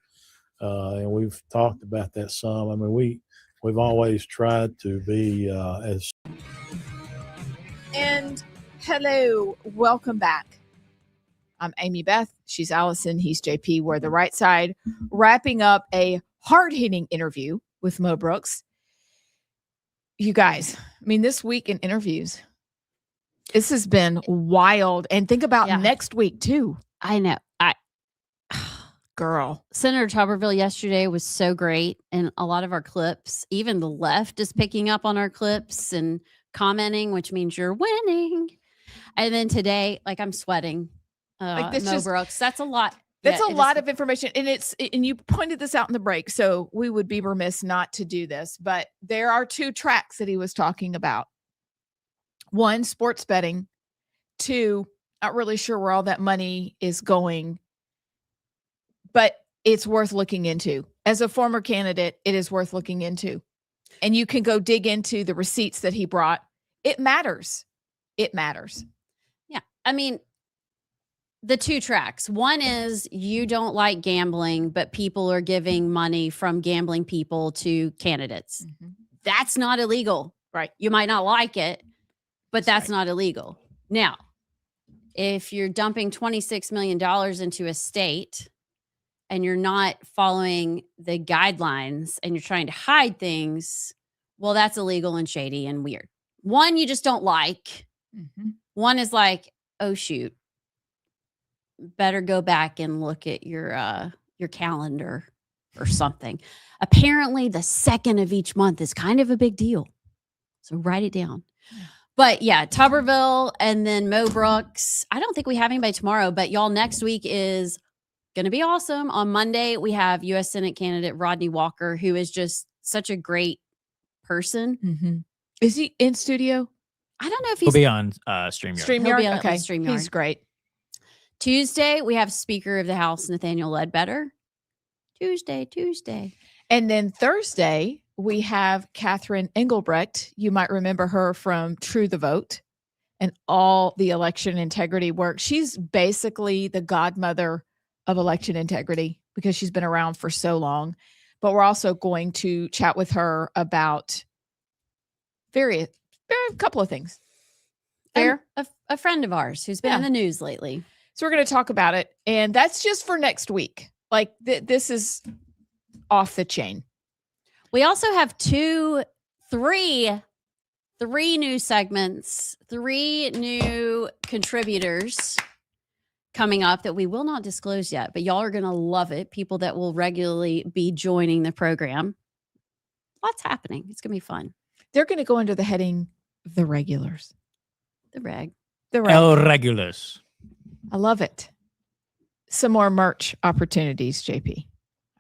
And we've talked about that some. I mean, we've always tried to be as. And hello, welcome back. I'm Amy Beth. She's Allison. He's JP. We're the Right Side, wrapping up a hard-hitting interview with Mo Brooks. You guys, I mean, this week in interviews, this has been wild. And think about next week too. I know. Girl. Senator Tuberville yesterday was so great. And a lot of our clips, even the left is picking up on our clips and commenting, which means you're winning. And then today, I'm sweating. Mo Brooks, that's a lot. That's a lot of information. And you pointed this out in the break, so we would be remiss not to do this. But there are two tracks that he was talking about. One, sports betting. Two, not really sure where all that money is going, but it's worth looking into. As a former candidate, it is worth looking into. And you can go dig into the receipts that he brought. It matters. It matters. Yeah. I mean, the two tracks. One is you don't like gambling, but people are giving money from gambling people to candidates. Mm-hmm. That's not illegal. Right. You might not like it, but that's not illegal. Now, if you're dumping $26 million into a state and you're not following the guidelines and you're trying to hide things, well, that's illegal and shady and weird. One, you just don't like. Mm-hmm. One is like, oh, shoot. Better go back and look at your calendar or something. Apparently, the second of each month is kind of a big deal. So write it down. But yeah, Tuberville and then Mo Brooks. I don't think we have anybody tomorrow, but y'all, next week is going to be awesome. On Monday, we have U.S. Senate candidate Rodney Walker, who is just such a great person. Mm-hmm. Is he in studio? I don't know if he's... He'll be on StreamYard. StreamYard? Okay. StreamYard. He's great. Tuesday, we have Speaker of the House, Nathaniel Ledbetter. Tuesday. And then Thursday, we have Catherine Engelbrecht. You might remember her from True the Vote and all the election integrity work. She's basically the godmother of election integrity because she's been around for so long. But we're also going to chat with her about a couple of things. Fair? A friend of ours who's been in the news lately. So we're going to talk about it. And that's just for next week. Like this is off the chain. We also have three new segments, 3 new contributors coming up that we will not disclose yet, but y'all are going to love it. People that will regularly be joining the program. Lots happening. It's going to be fun. They're going to go under the heading, The Regulars. The reg. El Regulars. I love it. Some more merch opportunities, JP.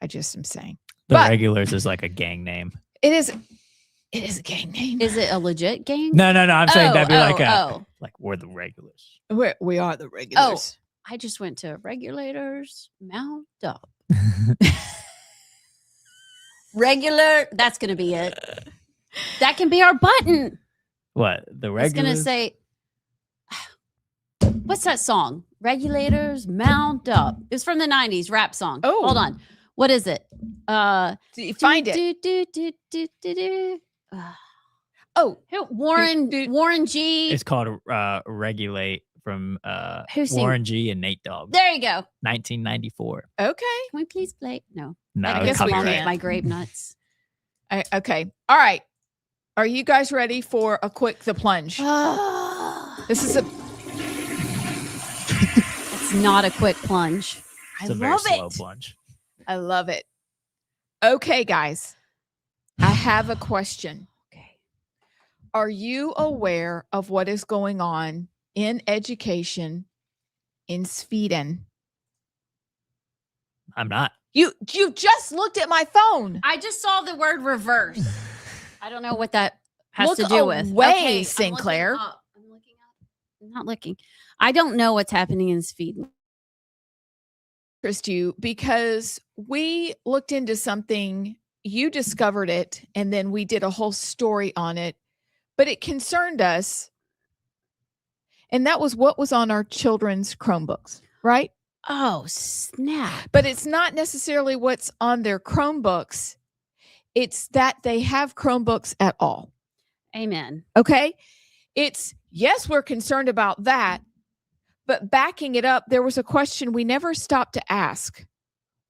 I just am saying. The But- Regulars is like a gang name. It is a gang name. Is it a legit gang? No. I'm saying that'd be oh. like we're the Regulars. We are the Regulars. I just went to Regulators Mount Up. Regular. That's going to be it. That can be our button. What? The It's Regulars? going to say, what's that song? Regulators Mount Up. It's from the 90s rap song. Oh. Hold on. What is it? Find it. Oh, Warren G. It's called Regulate from Who sings- Warren G and Nate Dogg. There you go. 1994. Okay. Can we please play? No. No, I it's guess we copyright. can't. My grape nuts. Okay. All right. Are you guys ready for a quick the plunge? This is It's not a quick plunge. It's a very slow plunge. I love it. Okay, guys. I have a question. Okay. Are you aware of what is going on in education in Sweden? I'm not. You just looked at my phone. I just saw the word reverse. I don't know what that has Look to do with. away, Okay, Sinclair. I'm looking up. I'm not looking. I don't know what's happening in Sweden. Interest you because we looked into something, you discovered it, and then we did a whole story on it, but it concerned us. And that was what was on our children's Chromebooks, right? Oh, snap. But it's not necessarily what's on their Chromebooks. It's that they have Chromebooks at all. Amen. Okay. It's, yes, we're concerned about that. But backing it up, there was a question we never stopped to ask.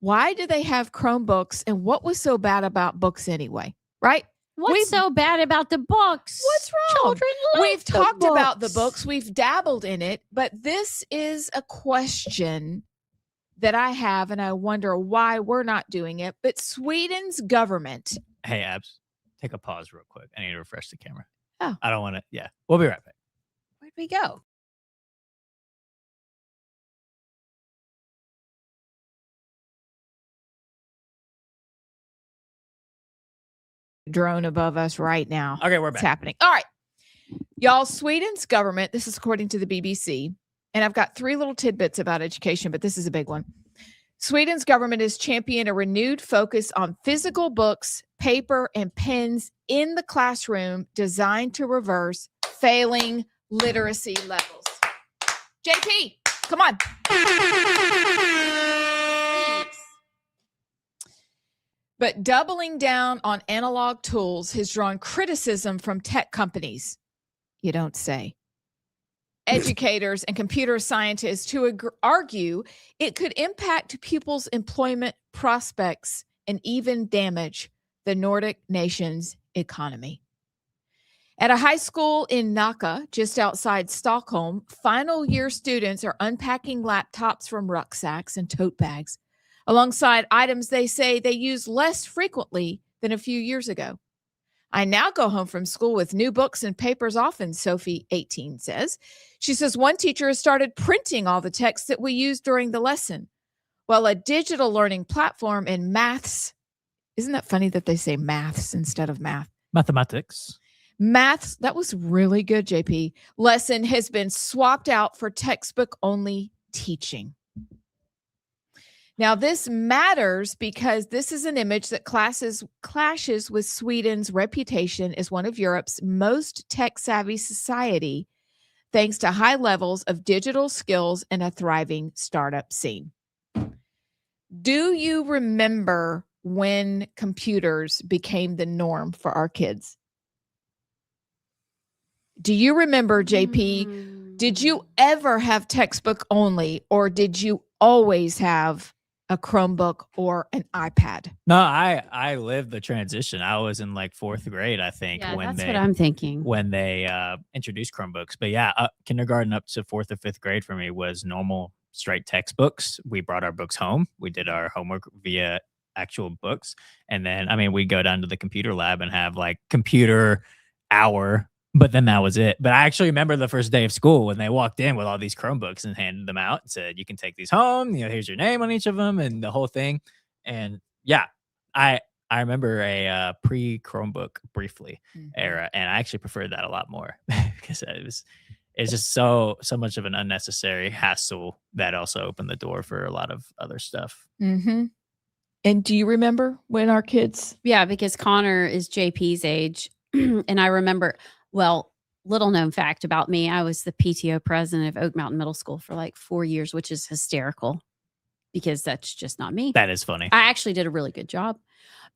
Why do they have Chromebooks and what was so bad about books anyway? Right? What's so bad about the books? What's wrong? Children like We've the talked about the books. books. We've dabbled in it, but this is a question that I have, and I wonder why we're not doing it. But Sweden's government. Hey, Abs, take a pause real quick. I need to refresh the camera. Oh. I don't want to. Yeah. We'll be right back. Where'd we go? Drone above us right now. Okay, we're It's back. happening. All right. Y'all, Sweden's government, this is according to the BBC, and I've got 3 little tidbits about education, but this is a big one. Sweden's government has championed a renewed focus on physical books, paper, and pens in the classroom designed to reverse failing literacy levels. JP, come on. But doubling down on analog tools has drawn criticism from tech companies. You don't say. Educators and computer scientists who argue it could impact pupils' employment prospects and even damage the Nordic nation's economy. At a high school in Nacka, just outside Stockholm, final year students are unpacking laptops from rucksacks and tote bags, alongside items they say they use less frequently than a few years ago. I now go home from school with new books and papers often, Sophie, 18, says. She says one teacher has started printing all the texts that we use during the lesson, while a digital learning platform in maths, isn't that funny that they say maths instead of math? Mathematics. Maths, that was really good, JP. Lesson has been swapped out for textbook-only teaching. Now, this matters because this is an image that clashes with Sweden's reputation as one of Europe's most tech-savvy society, thanks to high levels of digital skills and a thriving startup scene. Do you remember when computers became the norm for our kids? Do you remember, JP, did you ever have textbook only, or did you always have a Chromebook or an iPad? No, I lived the transition. I was in like 4th grade, I think, Yeah, when that's what I'm thinking. when they introduced Chromebooks. But yeah, kindergarten up to 4th or 5th grade for me was normal straight textbooks. We brought our books home. We did our homework via actual books, and then we go down to the computer lab and have like computer hour. But then that was it. But I actually remember the first day of school when they walked in with all these Chromebooks and handed them out and said, you can take these home. Here's your name on each of them and the whole thing. And yeah, I remember a pre-Chromebook briefly era, and I actually preferred that a lot more because it's just so much of an unnecessary hassle that also opened the door for a lot of other stuff. Mm-hmm. And do you remember when our kids? Yeah, because Connor is JP's age. And I remember, well, little known fact about me, I was the PTO president of Oak Mountain Middle School for like 4 years, which is hysterical because that's just not me. That is funny. I actually did a really good job.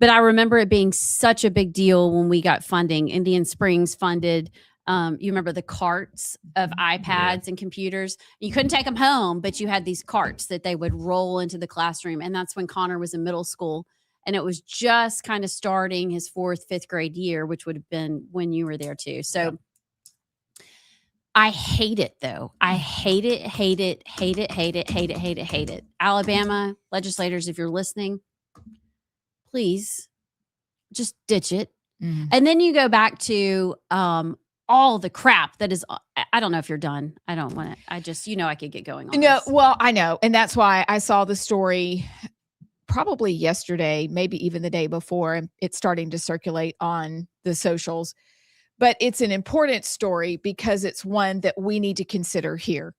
But I remember it being such a big deal when we got funding. Indian Springs funded, you remember the carts of iPads and computers. You couldn't take them home, but you had these carts that they would roll into the classroom. And that's when Connor was in middle school. And it was just kind of starting his 4th, 5th grade year, which would have been when you were there too. So I hate it though. I hate it, hate it, hate it, hate it, hate it, hate it, hate it. Alabama legislators, if you're listening, please just ditch it. And then you go back to all the crap that is, I don't know if you're done. I don't want to, I just, I could get going on No, this. well, I know. And that's why I saw the story probably yesterday, maybe even the day before, and it's starting to circulate on the socials. But it's an important story because it's one that we need to consider here.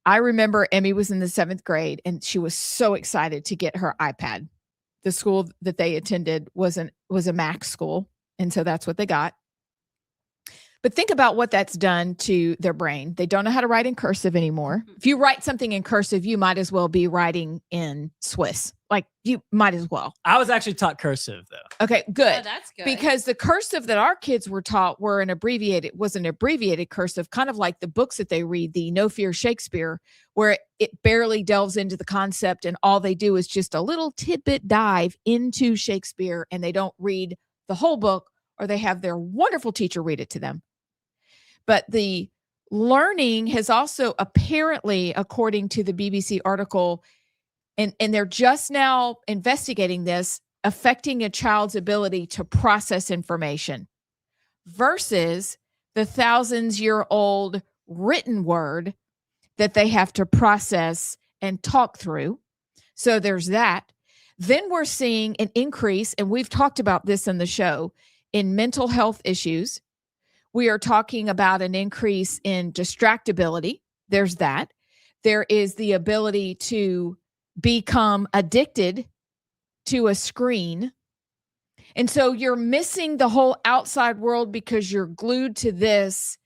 I remember Emmy was in the 7th grade and she was so excited to get her iPad. The school that they attended was a Mac school. And so that's what they got. But think about what that's done to their brain. They don't know how to write in cursive anymore. If you write something in cursive, you might as well be writing in Swiss. Like you might as well. I was actually taught cursive though. Okay, good. Oh, that's good. Because the cursive that our kids were taught was an abbreviated cursive, kind of like the books that they read, the No Fear Shakespeare, where it barely delves into the concept and all they do is just a little tidbit dive into Shakespeare and they don't read the whole book or they have their wonderful teacher read it to them. But the learning has also apparently, according to the BBC article, and they're just now investigating this, affecting a child's ability to process information versus the thousands-year-old written word that they have to process and talk through. So there's that. Then we're seeing an increase, and we've talked about this in the show, in mental health issues. We are talking about an increase in distractibility. There's that. There is the ability to become addicted to a screen. And so you're missing the whole outside world because you're glued to this.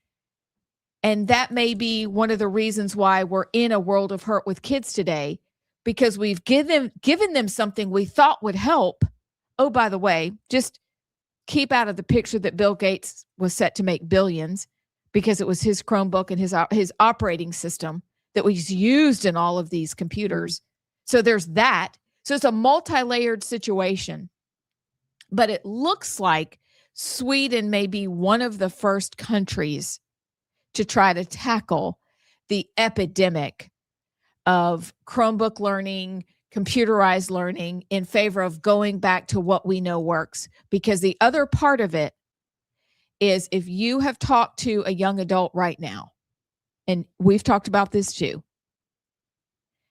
And that may be one of the reasons why we're in a world of hurt with kids today, because we've given them something we thought would help. Oh, by the way, just keep out of the picture that Bill Gates was set to make billions because it was his Chromebook and his operating system that was used in all of these computers. So there's that. So it's a multi-layered situation. But it looks like Sweden may be one of the first countries to try to tackle the epidemic of Chromebook learning, computerized learning in favor of going back to what we know works. Because the other part of it is if you have talked to a young adult right now, and we've talked about this too,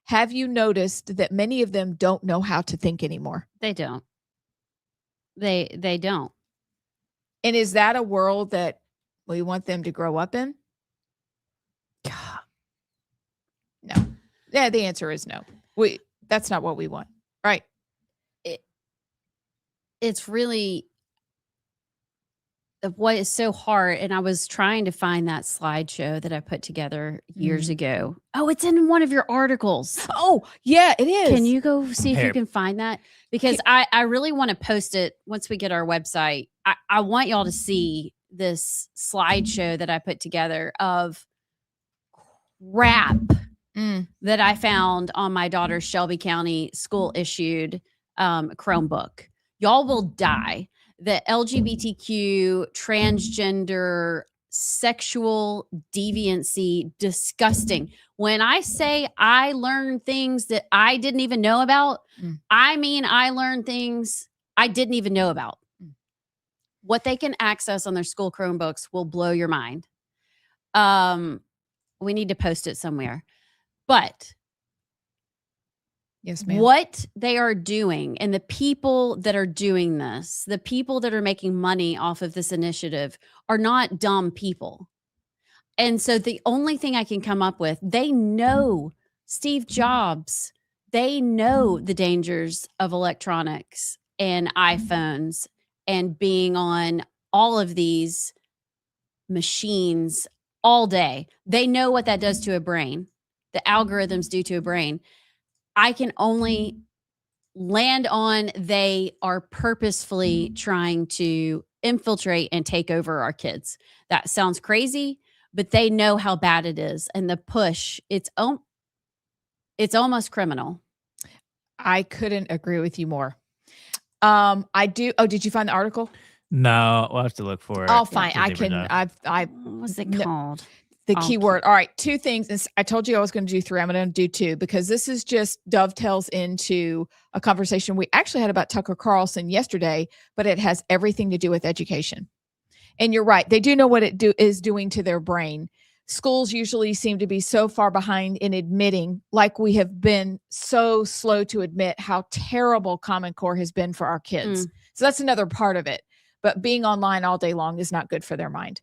have you noticed that many of them don't know how to think anymore? They don't. They don't. And is that a world that we want them to grow up in? No. Yeah, the answer is no. That's not what we want. Right. It's really what is so hard. And I was trying to find that slideshow that I put together years ago. Oh, it's in one of your articles. Oh, yeah, it is. Can you go see if you can find that? Because I really want to post it once we get our website. I want y'all to see this slideshow that I put together of crap that I found on my daughter's Shelby County school issued Chromebook. Y'all will die. The LGBTQ, transgender, sexual deviancy, disgusting. When I say I learned things that I didn't even know about, I mean I learned things I didn't even know about. What they can access on their school Chromebooks will blow your mind. We need to post it somewhere. But Yes, ma'am. What they are doing and the people that are doing this, the people that are making money off of this initiative are not dumb people. And so the only thing I can come up with, they know Steve Jobs, they know the dangers of electronics and iPhones and being on all of these machines all day. They know what that does to a brain, the algorithms do to a brain. I can only land on they are purposefully trying to infiltrate and take over our kids. That sounds crazy, but they know how bad it is. And the push, it's almost criminal. I couldn't agree with you more. I do. Oh, did you find the article? No, we'll have to look for it. Oh, fine. I can. What's it called? The keyword. All right. 2 things. I told you I was going to do 3. I'm going to do 2 because this is just dovetails into a conversation we actually had about Tucker Carlson yesterday, but it has everything to do with education. And you're right. They do know what it is doing to their brain. Schools usually seem to be so far behind in admitting, like we have been so slow to admit how terrible Common Core has been for our kids. So that's another part of it. But being online all day long is not good for their mind.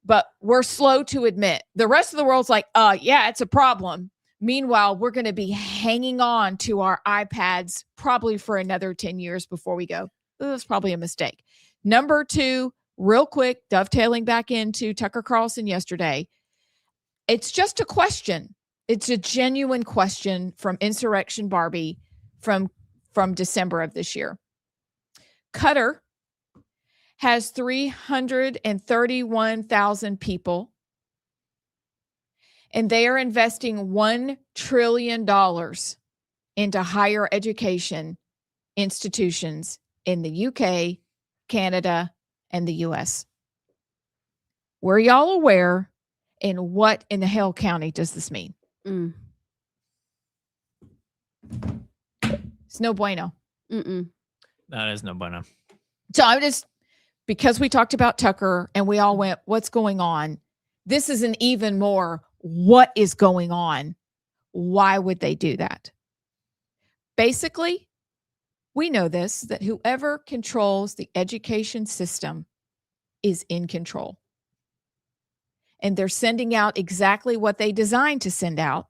But we're slow to admit. The rest of the world's like, yeah, it's a problem. Meanwhile, we're going to be hanging on to our iPads probably for another 10 years before we go, that's probably a mistake. Number 2, real quick, dovetailing back into Tucker Carlson yesterday. It's just a question. It's a genuine question from Insurrection Barbie from December of this year. Qatar has 331,000 people, and they are investing $1 trillion into higher education institutions in the UK, Canada, and the US. Were y'all aware? And what in the hell county does this mean? It's no bueno. That is no bueno. So I'm just, because we talked about Tucker and we all went, what's going on? This is an even more, what is going on? Why would they do that? Basically, we know this, that whoever controls the education system is in control. And they're sending out exactly what they designed to send out.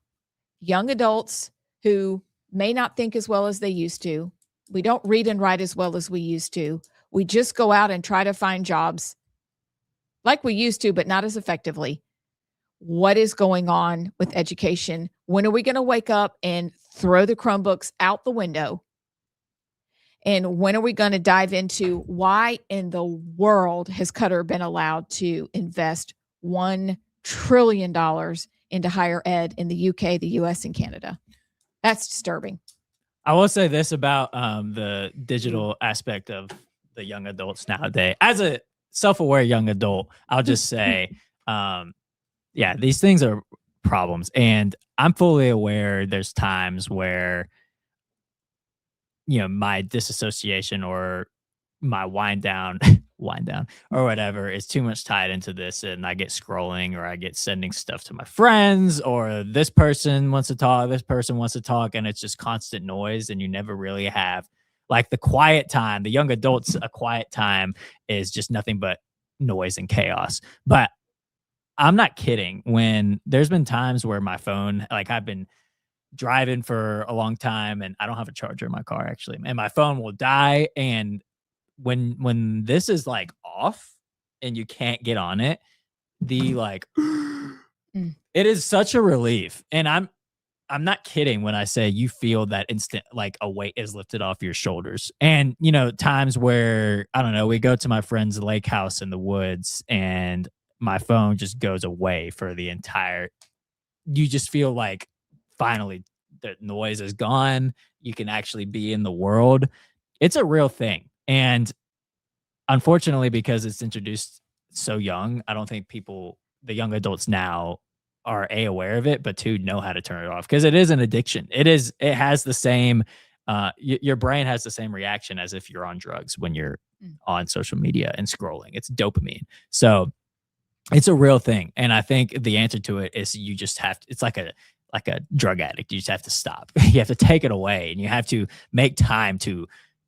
Young adults who may not think as well as they used to. We don't read and write as well as we used to. We just go out and try to find jobs like we used to, but not as effectively. What is going on with education? When are we going to wake up and throw the Chromebooks out the window? And when are we going to dive into why in the world has Qatar been allowed to invest $1 trillion into higher ed in the UK, the US, and Canada? That's disturbing. I will say this about the digital aspect of the young adults nowadays. As a self-aware young adult, I'll just say, yeah, these things are problems. And I'm fully aware there's times where, you know, my disassociation or my wind down or whatever is too much tied into this, and I get scrolling or I get sending stuff to my friends, or this person wants to talk, this person wants to talk, and it's just constant noise, and you never really have like the quiet time. The young adults, a quiet time is just nothing but noise and chaos. But I'm not kidding. When there's been times where my phone, like I've been driving for a long time and I don't have a charger in my car actually, and my phone will die. And when this is like off and you can't get on it, the like it is such a relief. And I'm not kidding when I say you feel that instant, like a weight is lifted off your shoulders. And, you know, times where, I don't know, we go to my friend's lake house in the woods and my phone just goes away for the entire, you just feel like finally the noise is gone. You can actually be in the world. It's a real thing. And unfortunately, because it's introduced so young, I don't think people, the young adults now, are aware of it, but know how to turn it off, because it is an addiction. It has the same, your brain has the same reaction as if you're on drugs when you're on social media and scrolling. It's dopamine. So it's a real thing. And I think the answer to it is you just have to, it's like like a drug addict. You just have to stop. You have to take it away, and you have to make time to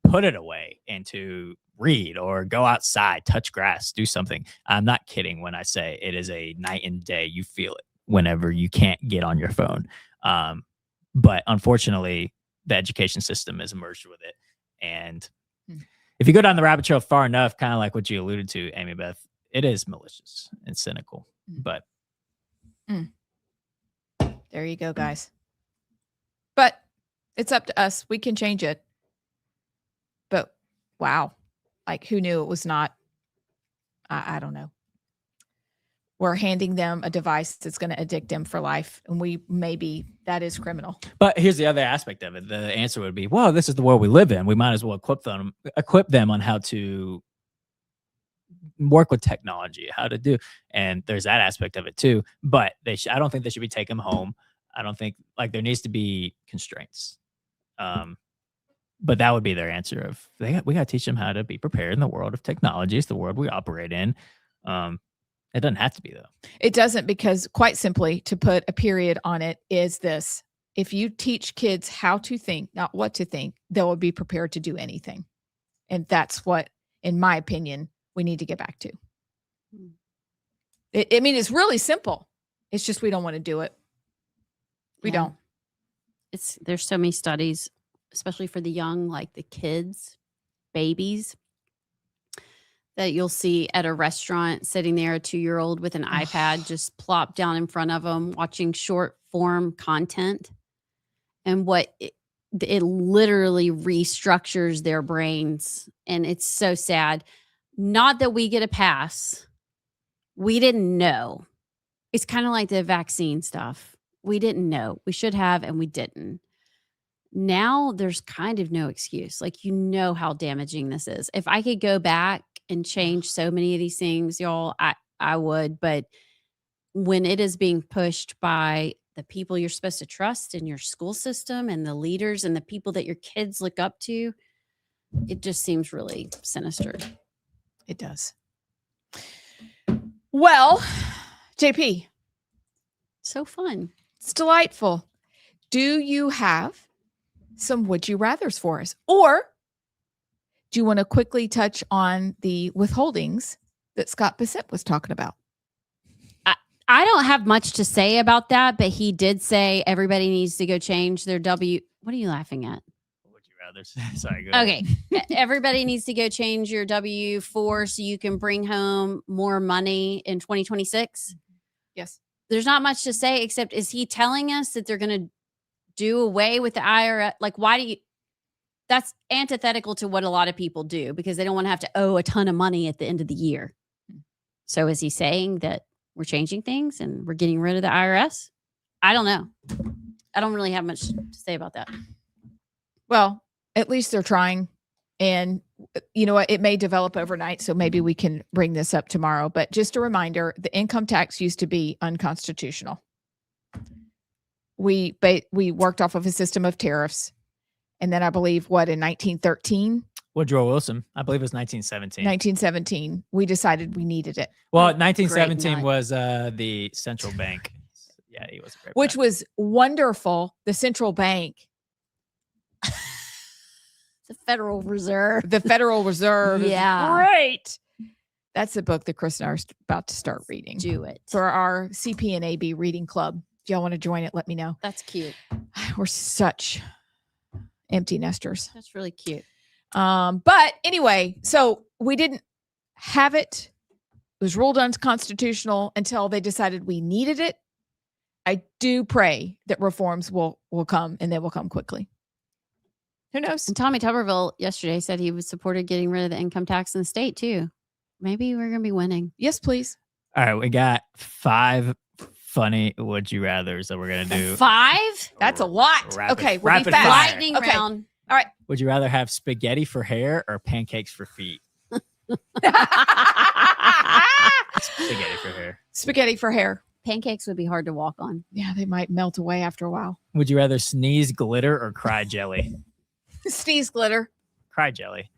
put it away and to read or go outside, touch grass, do something. I'm not kidding when I say it is a night and day. You feel it whenever you can't get on your phone. But unfortunately, the education system is merged with it. And if you go down the rabbit trail far enough, kind of like what you alluded to, Amy Beth, it is malicious and cynical. But there you go, guys. But it's up to us. We can change it. But wow, like who knew it was not? I don't know. We're handing them a device that's going to addict them for life. And that is criminal. But here's the other aspect of it. The answer would be, well, this is the world we live in. We might as well equip them on how to work with technology, how to do. And there's that aspect of it too. But I don't think they should be taking them home. I don't think there needs to be constraints. But that would be their answer of we got to teach them how to be prepared in the world of technology. It's the world we operate in. It doesn't have to be, though. It doesn't, because quite simply, to put a period on it, is this. If you teach kids how to think, not what to think, they will be prepared to do anything. And that's what, in my opinion, we need to get back to. It's really simple. It's just we don't want to do it. We don't. There's so many studies, especially for the young, like the kids, babies, that you'll see at a restaurant sitting there, a 2-year-old with an iPad just plopped down in front of them, watching short form content. And what it literally restructures their brains. And it's so sad. Not that we get a pass. We didn't know. It's kind of like the vaccine stuff. We didn't know. We should have, and we didn't. Now there's kind of no excuse. Like, how damaging this is. If I could go back and change so many of these things, y'all, I would. But when it is being pushed by the people you're supposed to trust in your school system and the leaders and the people that your kids look up to, it just seems really sinister. It does. Well, JP. So fun. It's delightful. Do you have some would you rathers for us? Or do you want to quickly touch on the withholdings that Scott Bissett was talking about? I don't have much to say about that, but he did say everybody needs to go change their W. What are you laughing at? Would you rather? Sorry. Go ahead. Okay. Everybody needs to go change your W-4 so you can bring home more money in 2026. Yes. There's not much to say, except is he telling us that they're going to do away with the IRS? Like, why do you? That's antithetical to what a lot of people do, because they don't want to have to owe a ton of money at the end of the year. So is he saying that we're changing things and we're getting rid of the IRS? I don't know. I don't really have much to say about that. Well, at least they're trying. And you know what? It may develop overnight, so maybe we can bring this up tomorrow. But just a reminder, the income tax used to be unconstitutional. We worked off of a system of tariffs. And then I believe, in 1913? Woodrow Wilson. I believe it was 1917. 1917. We decided we needed it. Well, 1917 was the central bank. Yeah, he was a great Which was wonderful. The central bank. The Federal Reserve. The Federal Reserve. Yeah. Great. That's the book that Chris and I are about to start reading. Do it. For our CP and AB reading club. If y'all want to join it, let me know. That's cute. We're such empty nesters. That's really cute. But anyway, so we didn't have it. It was ruled unconstitutional until they decided we needed it. I do pray that reforms will come, and they will come quickly. Who knows? And Tommy Tuberville yesterday said he supported getting rid of the income tax in the state too. Maybe we're going to be winning. Yes, please. All right, we got 5 funny would you rathers that we're going to do. 5? That's a lot. Okay, we'll be fast. Lightning okay. round. All right. Would you rather have spaghetti for hair or pancakes for feet? Spaghetti for hair. Spaghetti for hair. Pancakes would be hard to walk on. Yeah, they might melt away after a while. Would you rather sneeze glitter or cry jelly? Sneeze glitter. Cry jelly.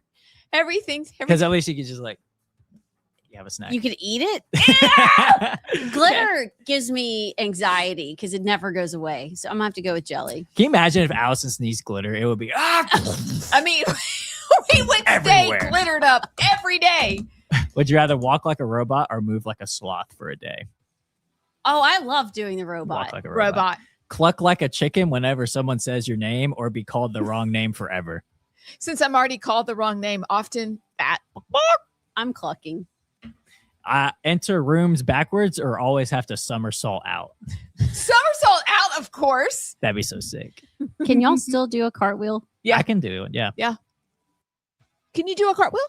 Everything. Because at least you could just You have a snack. You could eat it. Glitter gives me anxiety because it never goes away. So I'm gonna have to go with jelly. Can you imagine if Allison sneezed glitter? It would be I mean, we would Everywhere. stay glittered up every day. Would you rather walk like a robot or move like a sloth for a day? Oh, I love doing the robot. Walk like a robot. Cluck like a chicken whenever someone says your name, or be called the wrong name forever. Since I'm already called the wrong name often, that I'm clucking. Enter rooms backwards or always have to somersault out. Somersault out, of course. That'd be so sick. Can y'all still do a cartwheel? Yeah. I can do it. Yeah. Yeah. Can you do a cartwheel?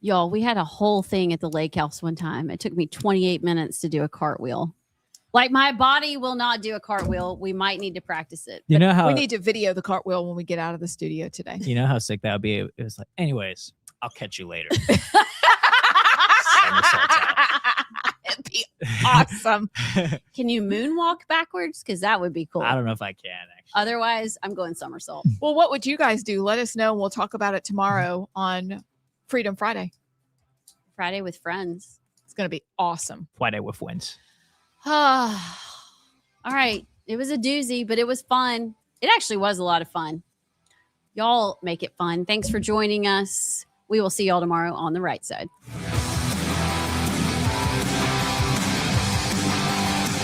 Y'all, we had a whole thing at the lake house one time. It took me 28 minutes to do a cartwheel. Like, my body will not do a cartwheel. We might need to practice it. You know how we need to video the cartwheel when we get out of the studio today. You know how sick that would be? It was like, anyways, I'll catch you later. It'd be awesome. Can you moonwalk backwards? Because that would be cool. I don't know if I can, actually. Otherwise, I'm going somersault. Well, what would you guys do? Let us know. And we'll talk about it tomorrow on Freedom Friday. Friday with friends. It's going to be awesome. Friday with friends. All right. It was a doozy, but it was fun. It actually was a lot of fun. Y'all make it fun. Thanks for joining us. We will see y'all tomorrow on the right side.